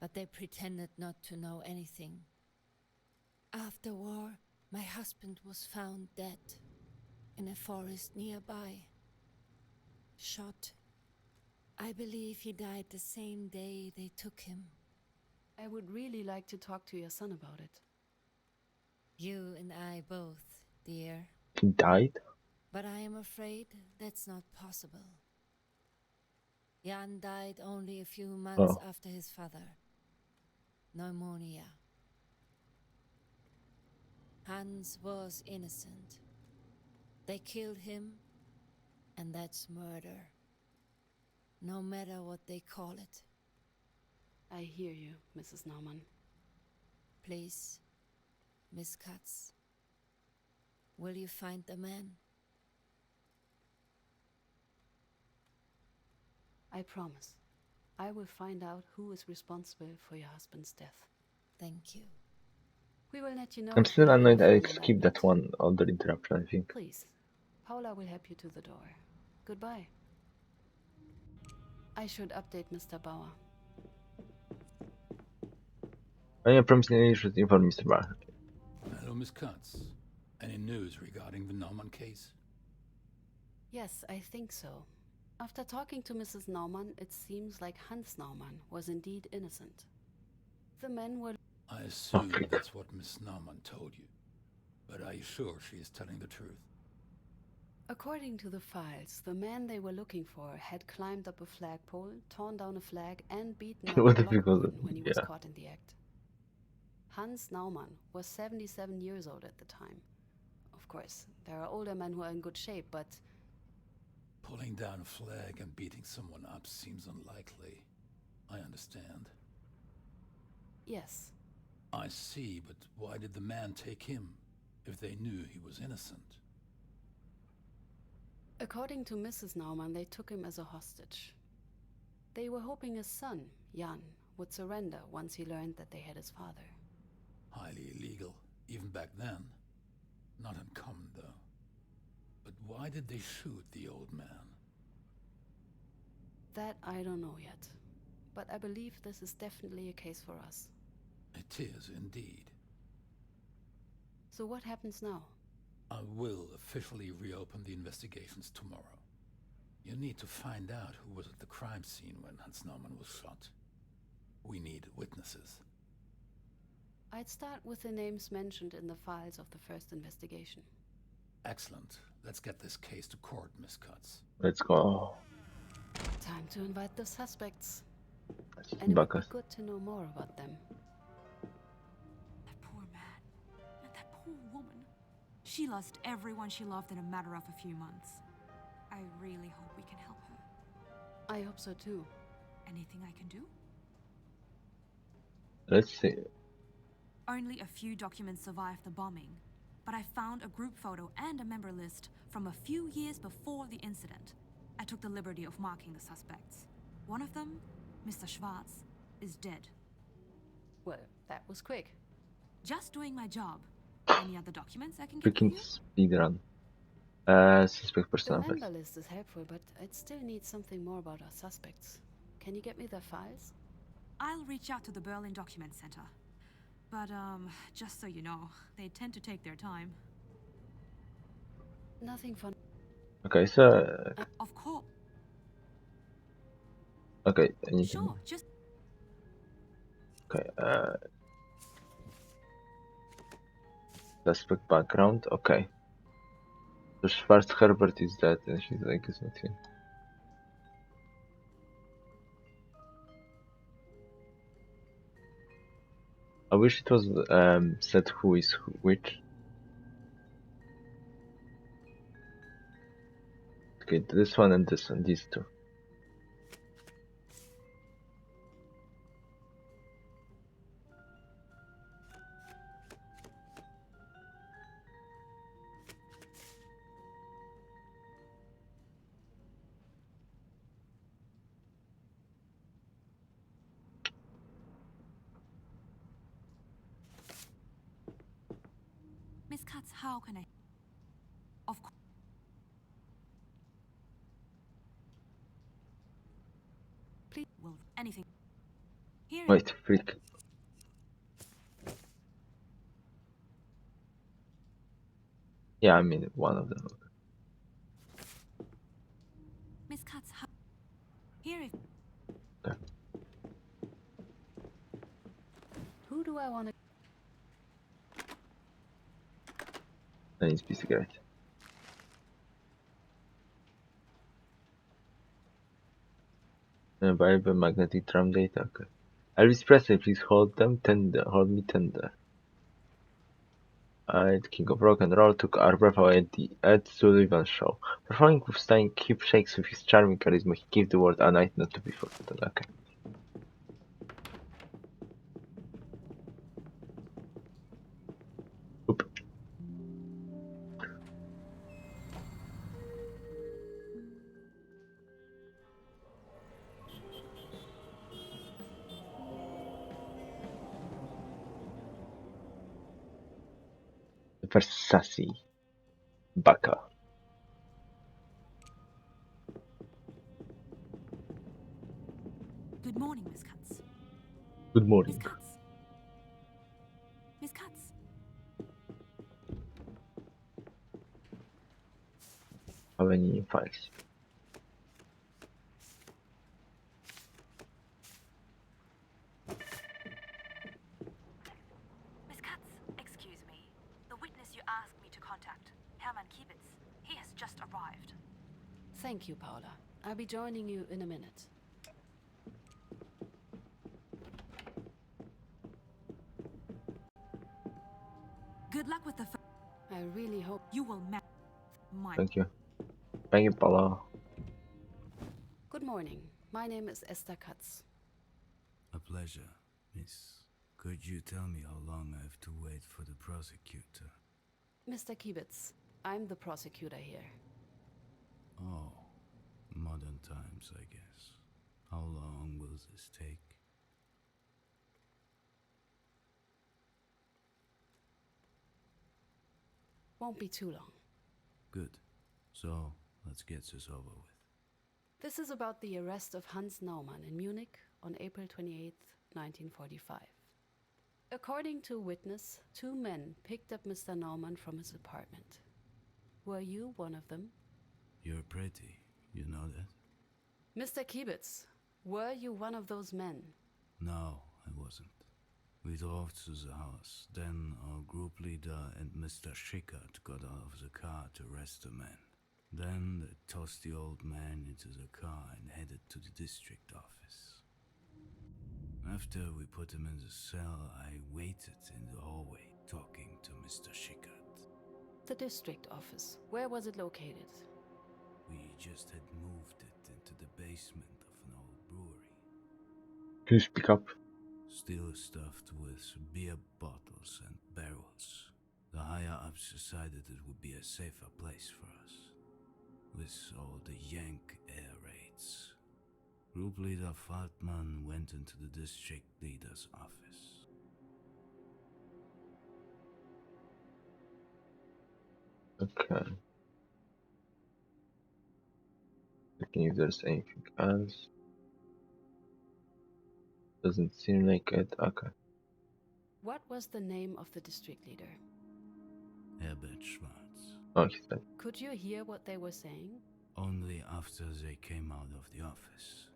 but they pretended not to know anything. After war, my husband was found dead in a forest nearby. Shot. I believe he died the same day they took him. I would really like to talk to your son about it. You and I both, dear. He died? But I am afraid that's not possible. Jan died only a few months after his father. Pneumonia. Hans was innocent. They killed him, and that's murder. No matter what they call it. I hear you, Mrs. Naumann. Please, Miss Katz, will you find the man? I promise. I will find out who is responsible for your husband's death. Thank you. We will let you know. I'm if still we have annoyed any I further skipped that development. one, all the interruption, I think. Please, Paula will help you to the door. Goodbye. I should update Mr. Bauer. I promise you should inform Mr. Bar. Hello, Miss Katz. Any news regarding the Naumann case? Yes, I think so. After talking to Mrs. Naumann, it seems like Hans Naumann was indeed innocent. The men were... I assume that's what Miss Naumann told you. But are you sure she is telling the truth? According to the files, the man they were looking for had climbed up a flagpole, torn down a flag, and beaten up a What if block it was- woman when he was yeah. caught in the act. Hans Naumann was 77 years old at the time. Of course, there are older men who are in good shape, but... Pulling down a flag and beating someone up seems unlikely. I understand. Yes. I see, but why did the man take him, if they knew he was innocent? According to Mrs. Naumann, they took him as a hostage. They were hoping his son, Jan, would surrender once he learned that they had his father. Highly illegal, even back then. Not uncommon, though. But why did they shoot the old man? That I don't know yet. But I believe this is definitely a case for us. It is, indeed. So what happens now? I will officially reopen the investigations tomorrow. You need to find out who was at the crime scene when Hans Naumann was shot. We need witnesses. I'd start with the names mentioned in the files of the first investigation. Excellent. Let's get this case to court, Miss Katz. Let's go. Time to invite the suspects. And it would be good to know more about them. That poor man. And that poor woman. She lost everyone she loved in a matter of a few months. I really hope we can help her. I hope so too. Anything I can do? Let's see. Only a few documents survived the bombing, but I found a group photo and a member list from a few years before the incident. I took the liberty of marking the suspects. One of them, Mr. Schwarz, is dead. Well, that was quick. Just doing my job. Any other documents I can give Freaking you? speedrun. Suspect The personnel member files. list is helpful, but I'd still need something more about our suspects. Can you get me their files? I'll reach out to the Berlin Document Center. But, just so you know, they tend to take their time. Nothing fun. Okay, so... Of course. Okay, anything? Sure, just... Okay, suspect background, okay. So Schwarz Herbert is dead and she's like, is not here. I wish it was said who is which. Okay, this one and this one, these two. Miss Katz, how can I... Of course. Please, well, anything. Here. Wait, freak. Yeah, I mean one of them. Miss Katz, how... Here is... Okay. Who do I want to... That needs to be cigarette. Variable magnetic drum data. Okay. Elvis Presley, please hold them tender. Hold me tender. The king of rock and roll took our breath away at the Ed Sullivan show. Performing with stunning hip shakes with his charming charisma, he gave the world a night not to be forgotten. Okay. Versace. Baka. Good morning, Miss Katz. Good Miss morning. Katz. Miss Katz. How many files? Miss Katz, excuse me. The witness you asked me to contact, Hermann Kiebitz, he has just arrived. Thank you, Paula. I'll be joining you in a minute. Good luck with the I really hope you will my Thank you. Thank you, Paula. Good morning. My name is Esther Katz. A pleasure, miss. Could you tell me how long I have to wait for the prosecutor? Mr. Kiebitz, I'm the prosecutor here. Oh, modern times, I guess. How long will this take? Won't be too long. Good. So, let's get this over with. This is about the arrest of Hans Naumann in Munich on April 28, 1945. According to a witness, 2 men picked up Mr. Naumann from his apartment. Were you one of them? You're pretty, you know that? Mr. Kiebitz, were you one of those men? No, I wasn't. We drove to the house. Then our group leader and Mr. Schickert got out of the car to arrest the man. Then they tossed the old man into the car and headed to the district office. After we put him in the cell, I waited in the hallway talking to Mr. Schickert. The district office. Where was it located? We just had moved it into the basement of an old brewery. Can you speak up? Still stuffed with beer bottles and barrels. The higher-ups decided it would be a safer place for us. With all the Yank air raids. Group leader Fartmann went into the district leader's office. Okay. Looking if there's anything else. Doesn't seem like it. Okay. What was the name of the district leader? Herbert Schwarz. Oh, he's dead. Could you hear what they were saying? Only after they came out of the office.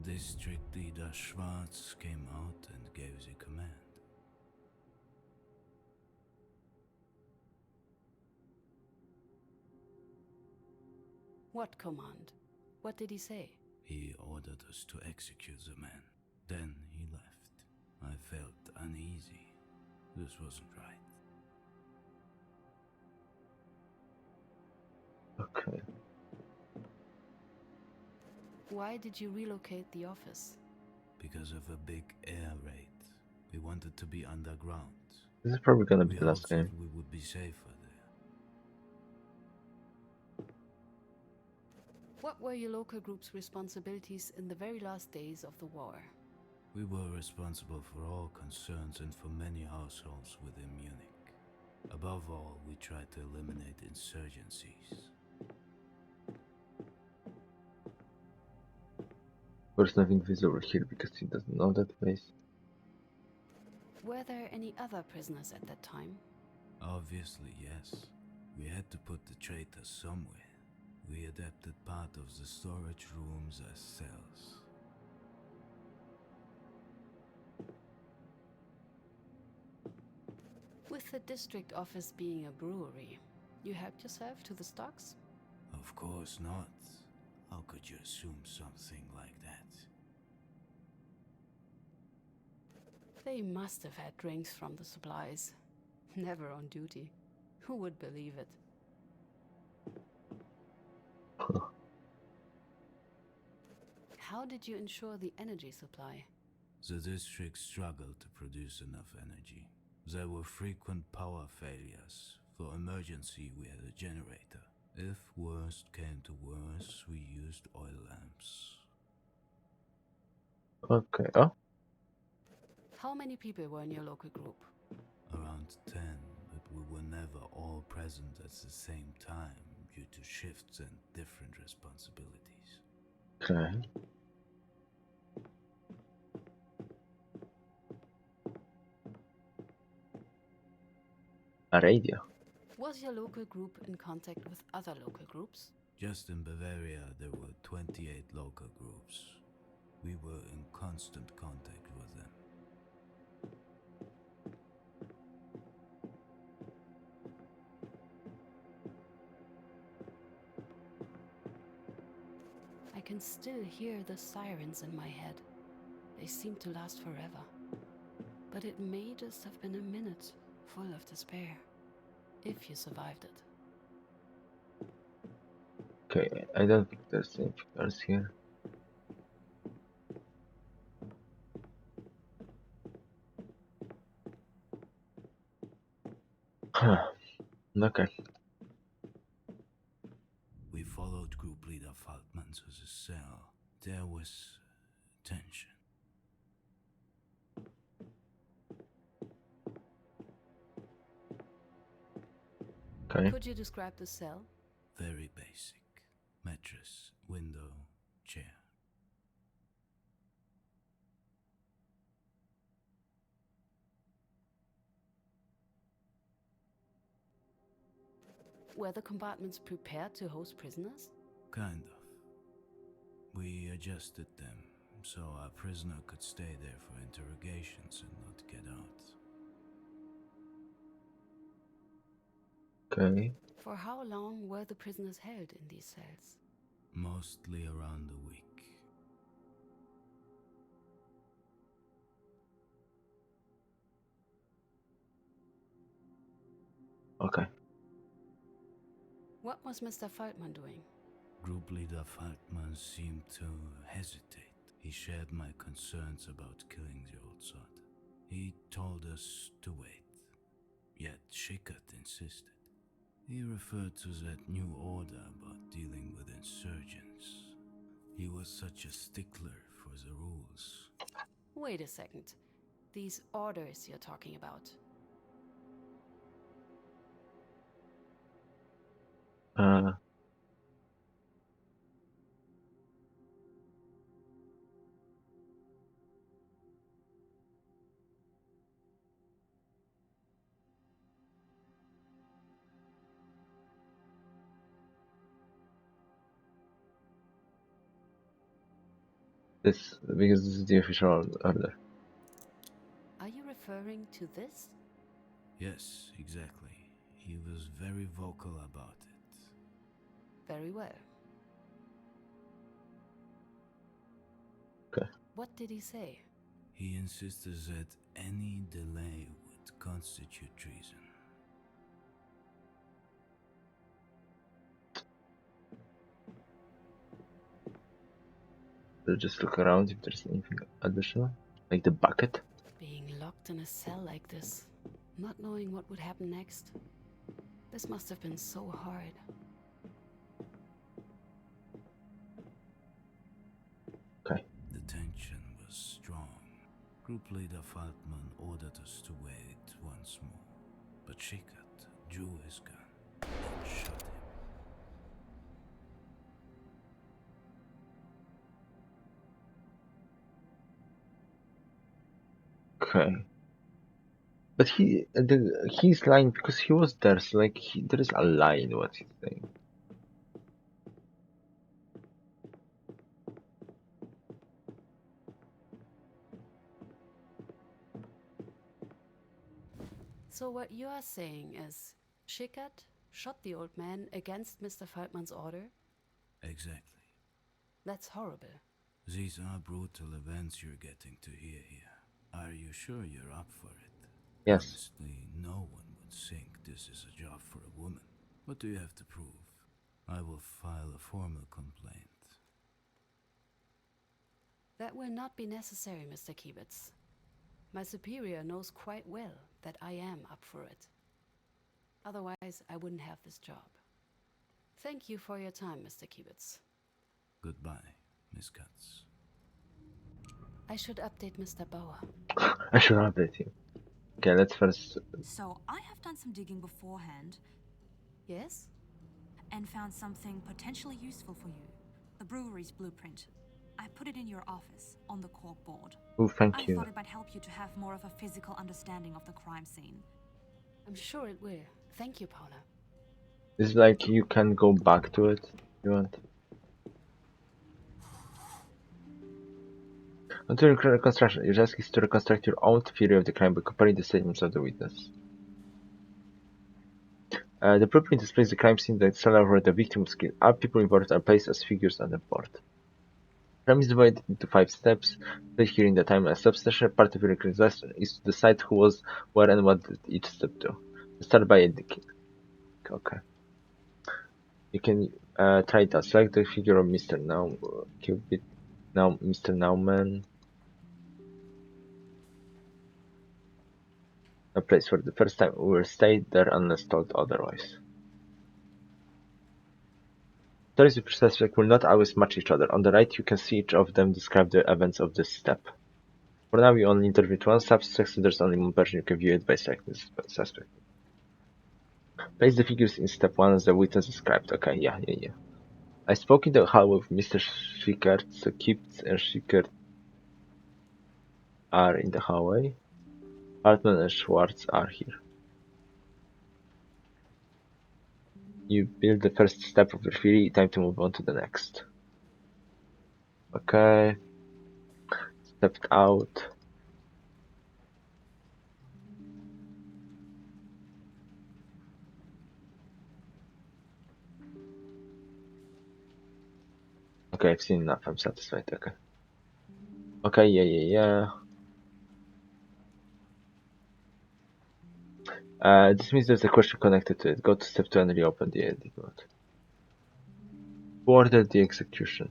District leader Schwarz came out and gave the command. What command? What did he say? He ordered us to execute the man. Then he left. I felt uneasy. This wasn't right. Okay. Why did you relocate the office? Because of a big air raid. We wanted to be underground. This is probably gonna be We the last hoped that game. we would be safer there. What were your local group's responsibilities in the very last days of the war? We were responsible for all concerns and for many households within Munich. Above all, we tried to eliminate insurgencies. There's nothing visible here because he doesn't know that place. Were there any other prisoners at that time? Obviously, yes. We had to put the traitors somewhere. We adapted part of the storage rooms as cells. With the district office being a brewery, you helped yourself to the stocks? Of course not. How could you assume something like that? They must have had drinks from the supplies. Never on duty. Who would believe it? How did you ensure the energy supply? The district struggled to produce enough energy. There were frequent power failures. For emergency, we had a generator. If worst came to worst, we used oil lamps. Okay. Oh, How many people were in your local group? Around 10, but we were never all present at the same time due to shifts and different responsibilities. Okay. A radio. Was your local group in contact with other local groups? Just in Bavaria, there were 28 local groups. We were in constant contact with them. I can still hear the sirens in my head. They seem to last forever. But it may just have been a minute full of despair, if you survived it. Okay, I don't think there's anything else here. Huh. Okay. We followed group leader Falkman to the cell. There was tension. Okay. Could you describe the cell? Very basic. Mattress, window, chair. Were the compartments prepared to host prisoners? Kind of. We adjusted them so our prisoner could stay there for interrogations and not get out. Okay. For how long were the prisoners held in these cells? Mostly around a week. Okay. What was Mr. Falkman doing? Group leader Falkman seemed to hesitate. He shared my concerns about killing the old sod. He told us to wait. Yet Schickert insisted. He referred to that new order about dealing with insurgents. He was such a stickler for the rules. Wait a second. These orders you're talking about. This because this is the official order. Are you referring to this? Yes, exactly. He was very vocal about it. Very well. Okay. What did he say? He insisted that any delay would constitute treason. So just look around if there's anything additional, like the bucket. Being locked in a cell like this, not knowing what would happen next. This must have been so hard. Okay. The tension was strong. Group leader Falkman ordered us to wait once more, but Schickert drew his gun and shot him. Okay. But he's lying because he was there. So like there is a lie in what he's saying. So what you are saying is, Schickert shot the old man against Mr. Falkman's order? Exactly. That's horrible. These are brutal events you're getting to hear here. Are you sure you're up for it? Yes. Honestly, no one would think this is a job for a woman. What do you have to prove? I will file a formal complaint. That will not be necessary, Mr. Kiebitz. My superior knows quite well that I am up for it. Otherwise, I wouldn't have this job. Thank you for your time, Mr. Kiebitz. Goodbye, Miss Katz. I should update Mr. Bauer. I should update you. Okay, let's first. So I have done some digging beforehand Yes? and found something potentially useful for you. The brewery's blueprint. I put it in your office, on the cork board. Oh, thank I you. thought it might help you to have more of a physical understanding of the crime scene. I'm sure it will. Thank you, Paula. It's like you can go back to it if you want. Until reconstruction, your task is to reconstruct your own theory of the crime by comparing the statements of the witness. The blueprint displays the crime scene, the cellar where the victim was killed. All people involved are placed as figures on the board. The crime is divided into 5 steps. Played here in the timeline substation. Part of your reconstruction is to decide who was where and what did each step do. Start by indicating. Okay. You can try it out. Select the figure of Mr. Cupid. Now, Mr. Nauman. A place for the first time. We will stay there unless told otherwise. Stories of suspects will not always match each other. On the right, you can see each of them describe the events of this step. For now, we only interviewed one suspect, so there's only one version you can view it by selecting the suspect. Place the figures in step 1 as the witness described. Okay, yeah. I spoke in the hall with Mr. Schickert, so Kipps and Schickert are in the hallway. Hartman and Schwartz are here. You build the first step of your theory, time to move on to the next. Okay. Stepped out. Okay, I've seen enough, I'm satisfied, okay. Okay, yeah. This means there's a question connected to it. Go to step 2 and reopen the edit mode. Who ordered the execution?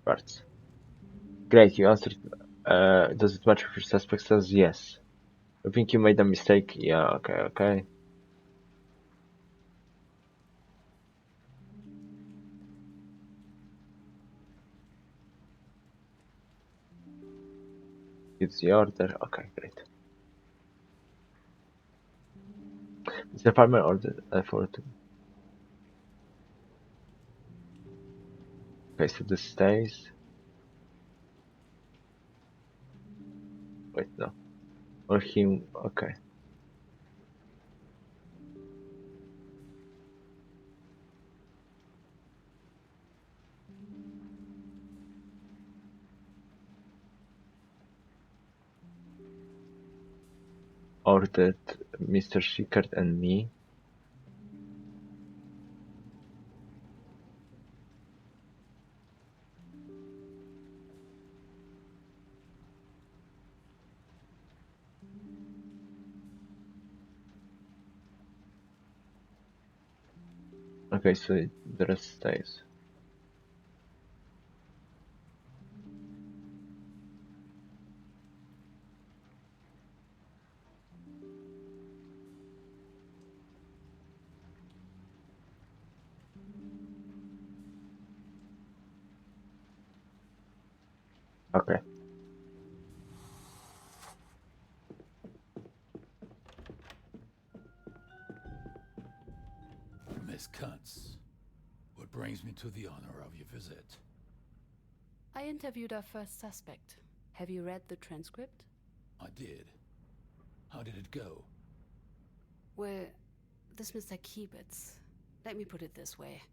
Parts. Great, you answered. Does it match with your suspect? Says yes. I think you made a mistake. Yeah, okay. It's the order. Okay, great. Mr. Palmer ordered for two. Okay, so this stays. Wait, no. Or him. Okay. Ordered Mr. Schickert and me. Okay, so the rest stays. Okay. Miss Kuntz, what brings me to the honor of your visit? I interviewed our first suspect. Have you read the transcript? I did. How did it go? Well, this Mr. Kiebitz. Let me put it this way.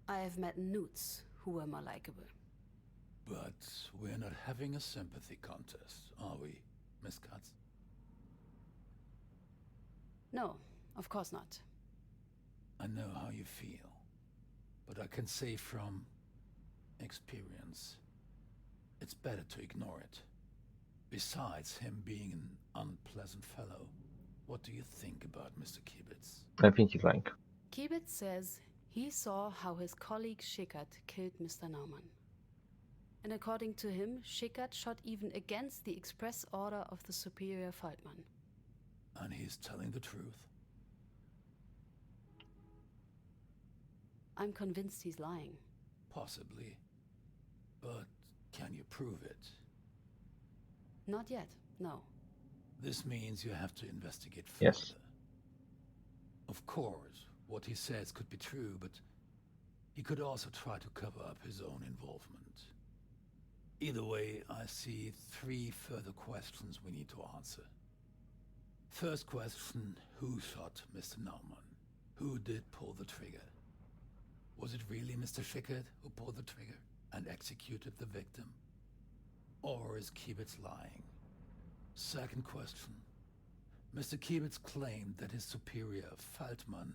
I have met newts who were more likable. But we're not having a sympathy contest, are we, Miss Kuntz? No, of course not. I know how you feel, but I can say from experience, it's better to ignore it. Besides him being an unpleasant fellow, what do you think about Mr. Kiebitz? I think he's lying. Kiebitz says he saw how his colleague Schickert killed Mr. Naumann. And according to him, Schickert shot even against the express order of the superior Feldman. And he's telling the truth? I'm convinced he's lying. Possibly. But Can you prove it? Not yet, no. This means you have to investigate further. Yes. Of course, what he says could be true, but he could also try to cover up his own involvement. Either way, I see 3 further questions we need to answer. First question, who shot Mr. Naumann? Who did pull the trigger? Was it really Mr. Schickert who pulled the trigger and executed the victim? Or is Kiebitz lying? Second question. Mr. Kiebitz claimed that his superior, Faltmann,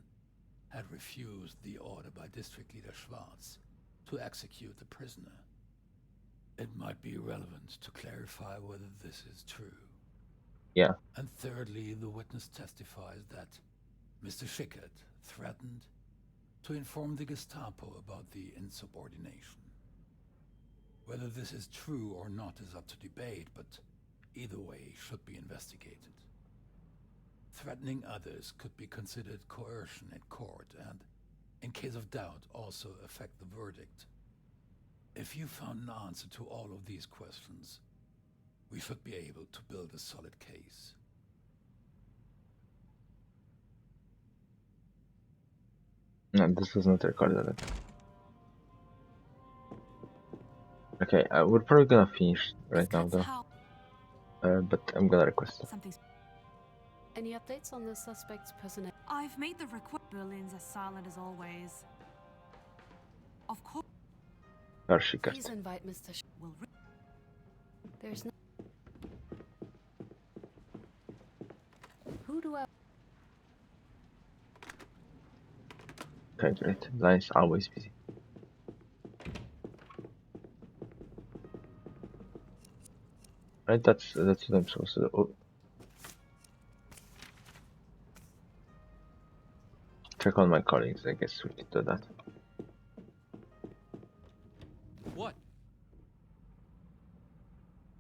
had refused the order by District Leader Schwarz to execute the prisoner. It might be relevant to clarify whether this is true. Yeah. And thirdly, the witness testifies that Mr. Schickert threatened to inform the Gestapo about the insubordination. Whether this is true or not is up to debate, but either way should be investigated. Threatening others could be considered coercion in court and, in case of doubt, also affect the verdict. If you found an answer to all of these questions, we should be able to build a solid case. No, this was not recorded. Okay, we're probably gonna finish right now though. But I'm gonna request it. Any updates on the suspect's personnel? I've made the request. Berlin's as silent as always. Of course. Or Schickert. Please invite Mr. There's no... Who do I... Okay, great. Line's always busy. Right, that's what I'm supposed to do. Oh. Check on my colleagues, I guess we could do that. What?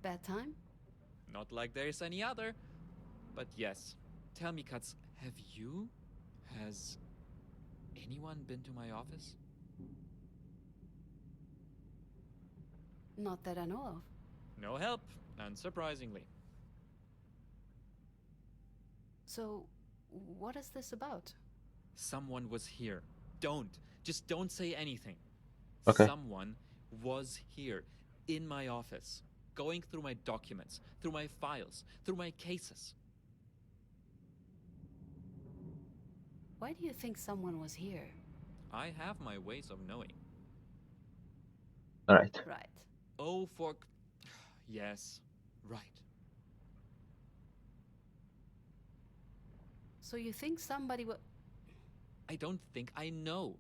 Bad time? Not like there's any other. But yes. Tell me, Katz, has anyone been to my office? Not that I know of. No help, unsurprisingly. So, what is this about? Someone was here. Just don't say anything. Okay. Someone was here, in my office, going through my documents, through my files, through my cases. Why do you think someone was here? I have my ways of knowing. Alright. Right. Oh, yes, right. So you think somebody I don't think, I know.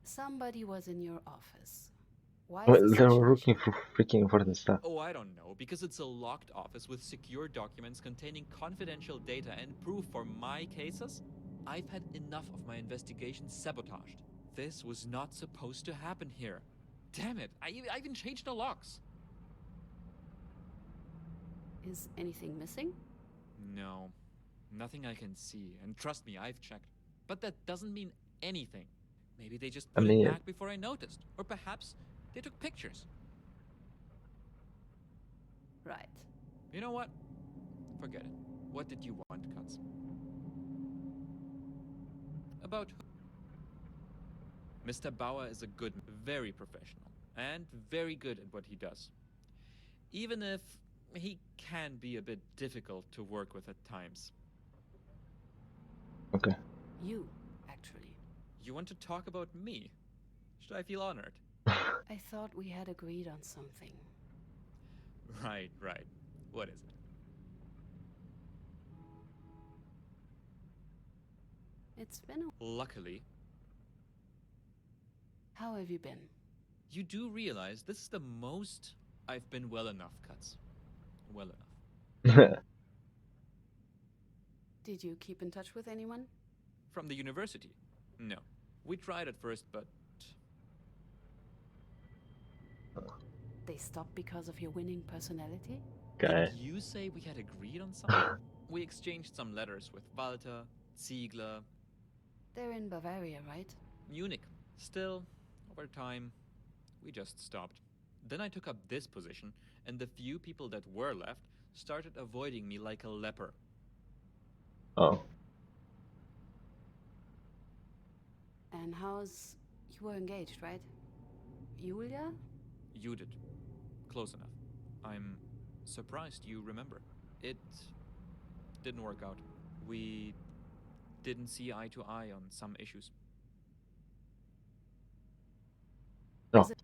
Somebody was in your office. Why Well, is this they were situation- looking for freaking important stuff. Oh, I don't know, because it's a locked office with secure documents containing confidential data and proof for my cases? I've had enough of my investigation sabotaged. This was not supposed to happen here. Damn it, I even changed the locks. Is anything missing? No, nothing I can see, and trust me, I've checked. But that doesn't mean anything. Maybe they just put it back before I noticed, or perhaps they took pictures. Right. You know what? Forget it. What did you want, Katz? About who? Mr. Bauer is a good, very professional, and very good at what he does. Even if he can be a bit difficult to work with at times. Okay. You, actually. You want to talk about me? Should I feel honored? I thought we had agreed on something. Right. What is it? It's been a... Luckily. How have you been? You do realize this is the most I've been well enough, Katz. Well enough. Did you keep in touch with anyone? From the university? No. We tried at first, but... They stopped because of your winning personality? Okay. Did you say we had agreed on something? We exchanged some letters with Walter, Ziegler... They're in Bavaria, right? Munich. Still, over time, we just stopped. Then I took up this position, and the few people that were left started avoiding me like a leper. Oh, And how's... You were engaged, right? Julia? You did. Close enough. I'm surprised you remember. It didn't work out. We didn't see eye to eye on some issues. no. Is it...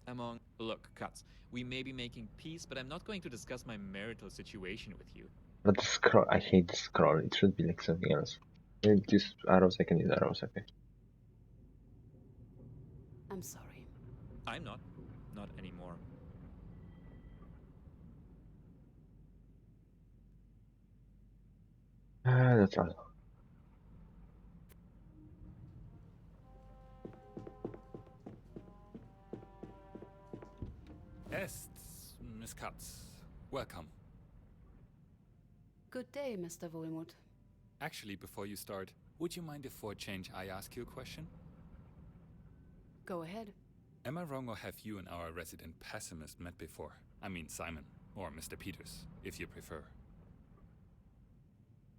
Look, Katz, we may be making peace, but I'm not going to discuss my marital situation with you. But the scroll, I hate the scroll. It should be like something else. Use arrows, I can use arrows, okay. I'm sorry. I'm not. Not anymore. That's all. Est, Miss Katz. Welcome. Good day, Mr. Wohlmuth. Actually, before you start, would you mind if for a change I ask you a question? Go ahead. Am I wrong, or have you and our resident pessimist met before? I mean Simon, or Mr. Peters, if you prefer.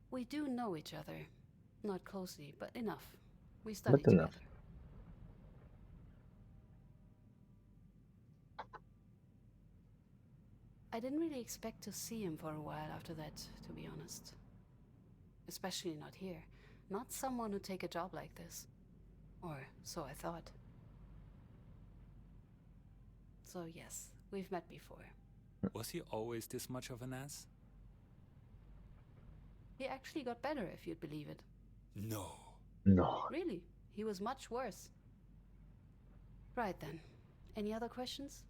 We do know each other. Not closely, but enough. We studied But enough. together. I didn't really expect to see him for a while after that, to be honest. Especially not here. Not someone who'd take a job like this. Or so I thought. So yes, we've met before. Was he always this much of an ass? He actually got better, if you'd believe it. No. No. Really, he was much worse. Right then. Any other questions?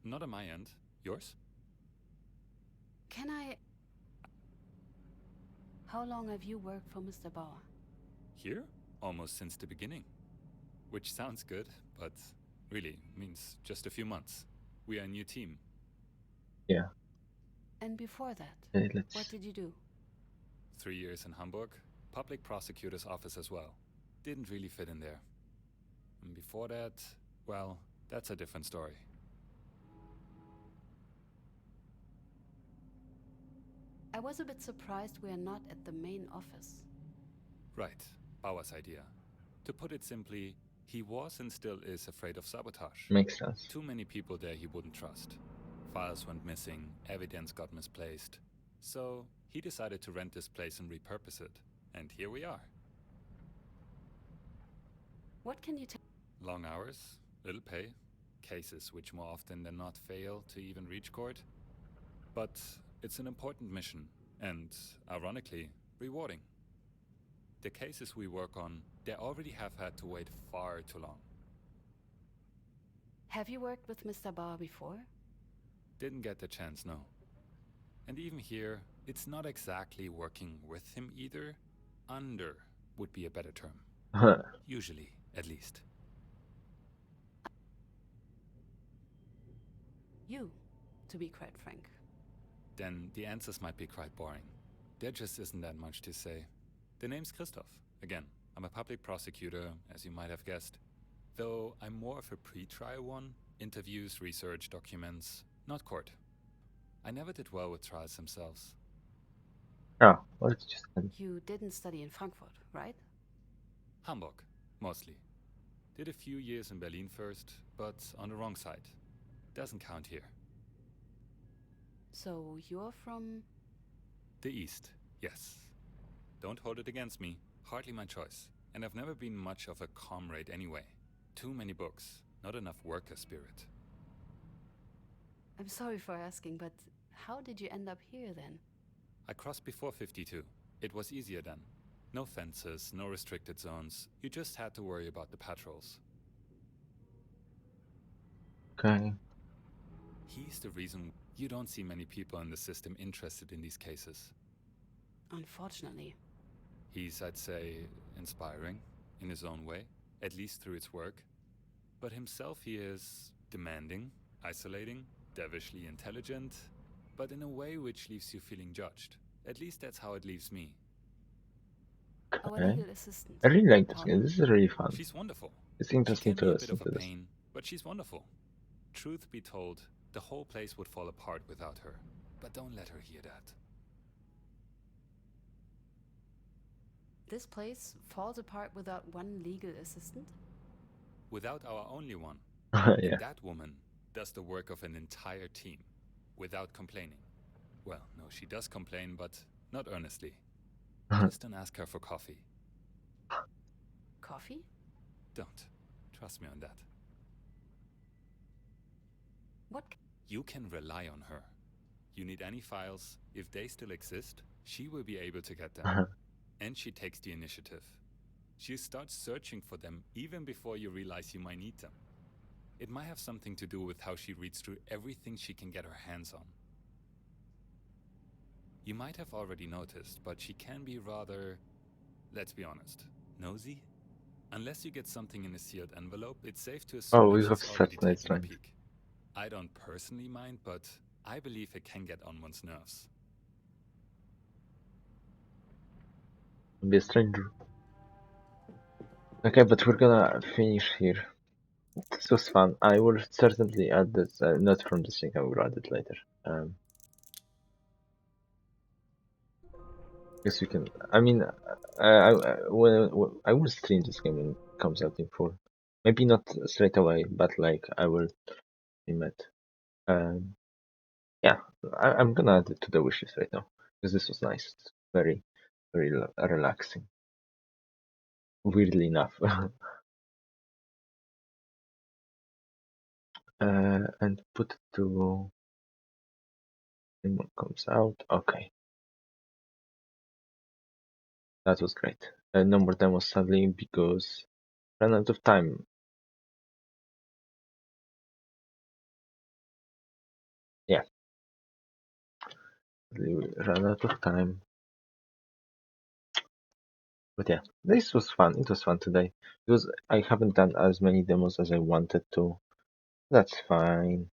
Not on my end. Yours? Can I... How long have you worked for Mr. Bauer? Here? Almost since the beginning. Which sounds good, but really means just a few months. We are a new team. Yeah. And before that, Let's... what did you do? 3 years in Hamburg. Public prosecutor's office as well. Didn't really fit in there. And before that, well, that's a different story. I was a bit surprised we are not at the main office. Right. Bauer's idea. To put it simply, he was and still is afraid of sabotage. Makes sense. Too many people there he wouldn't trust. Files went missing, evidence got misplaced. So he decided to rent this place and repurpose it. And here we are. What can you tell? Long hours, little pay, cases which more often than not fail to even reach court. But it's an important mission, and, ironically, rewarding. The cases we work on, they already have had to wait far too long. Have you worked with Mr. Bauer before? Didn't get the chance, no. And even here, it's not exactly working with him either. Under would be a better term. Usually, at least. You, to be quite frank. Then the answers might be quite boring. There just isn't that much to say. The name's Christoph. Again, I'm a public prosecutor, as you might have guessed. Though I'm more of a pre-trial one. Interviews, research, documents, not court. I never did well with trials themselves. Oh, well, it's just... You didn't study in Frankfurt, right? Hamburg, mostly. Did a few years in Berlin first, but on the wrong side. Doesn't count here. So you're from... The East, yes. Don't hold it against me. Hardly my choice. And I've never been much of a comrade anyway. Too many books, not enough worker spirit. I'm sorry for asking, but how did you end up here then? I crossed before 52. It was easier then. No fences, no restricted zones. You just had to worry about the patrols. Okay. He's the reason you don't see many people in the system interested in these cases. Unfortunately. He's, I'd say, inspiring, in his own way, at least through its work. But himself he is demanding, isolating, devilishly intelligent, but in a way which leaves you feeling judged. At least that's how it leaves me. Our Okay. legal assistant. I really like this Paula. game. This is really fun. She's wonderful. It's She interesting can to be a bit listen of to a this. pain, but she's wonderful. Truth be told, The whole place would fall apart without her. But don't let her hear that. This place falls apart without one legal assistant? Without our only one. Yeah. And that woman does the work of an entire team, without complaining. Well, no, she does complain, but not earnestly. Just don't ask her for coffee. Coffee? Don't. Trust me on that. What? You can rely on her. You need any files, if they still exist, she will be able to get them. And she takes the initiative. She starts searching for them even before you realize you might need them. It might have something to do with how she reads through everything she can get her hands on. You might have already noticed, but she can be rather, let's be honest, nosy? Unless you get something in a sealed envelope, it's safe to assume We that have she's already such nice taken a lines. peek. I don't personally mind, but I believe it can get on one's nerves. Be a stranger. Okay, but we're gonna finish here. This was fun. I will certainly add this, not from this link, I will add it later. Guess we can. I mean, I will stream this game when it comes out in full. Maybe not straight away, but like I will stream it. Yeah, I'm gonna add it to the wishlist right now because this was nice. It's very, very relaxing. Weirdly enough. And put it to when it comes out. Okay, that was great. No more demos sadly because ran out of time. Yeah, we ran out of time. But yeah, this was fun. It was fun today because I haven't done as many demos as I wanted to. That's fine.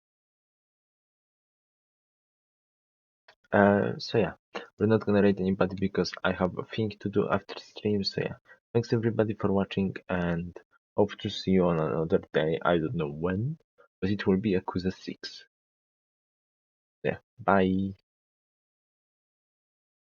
So yeah, we're not gonna rate anybody because I have a thing to do after stream. So yeah, thanks everybody for watching and hope to see you on another day. I don't know when, but it will be Yakuza 6. Yeah, bye.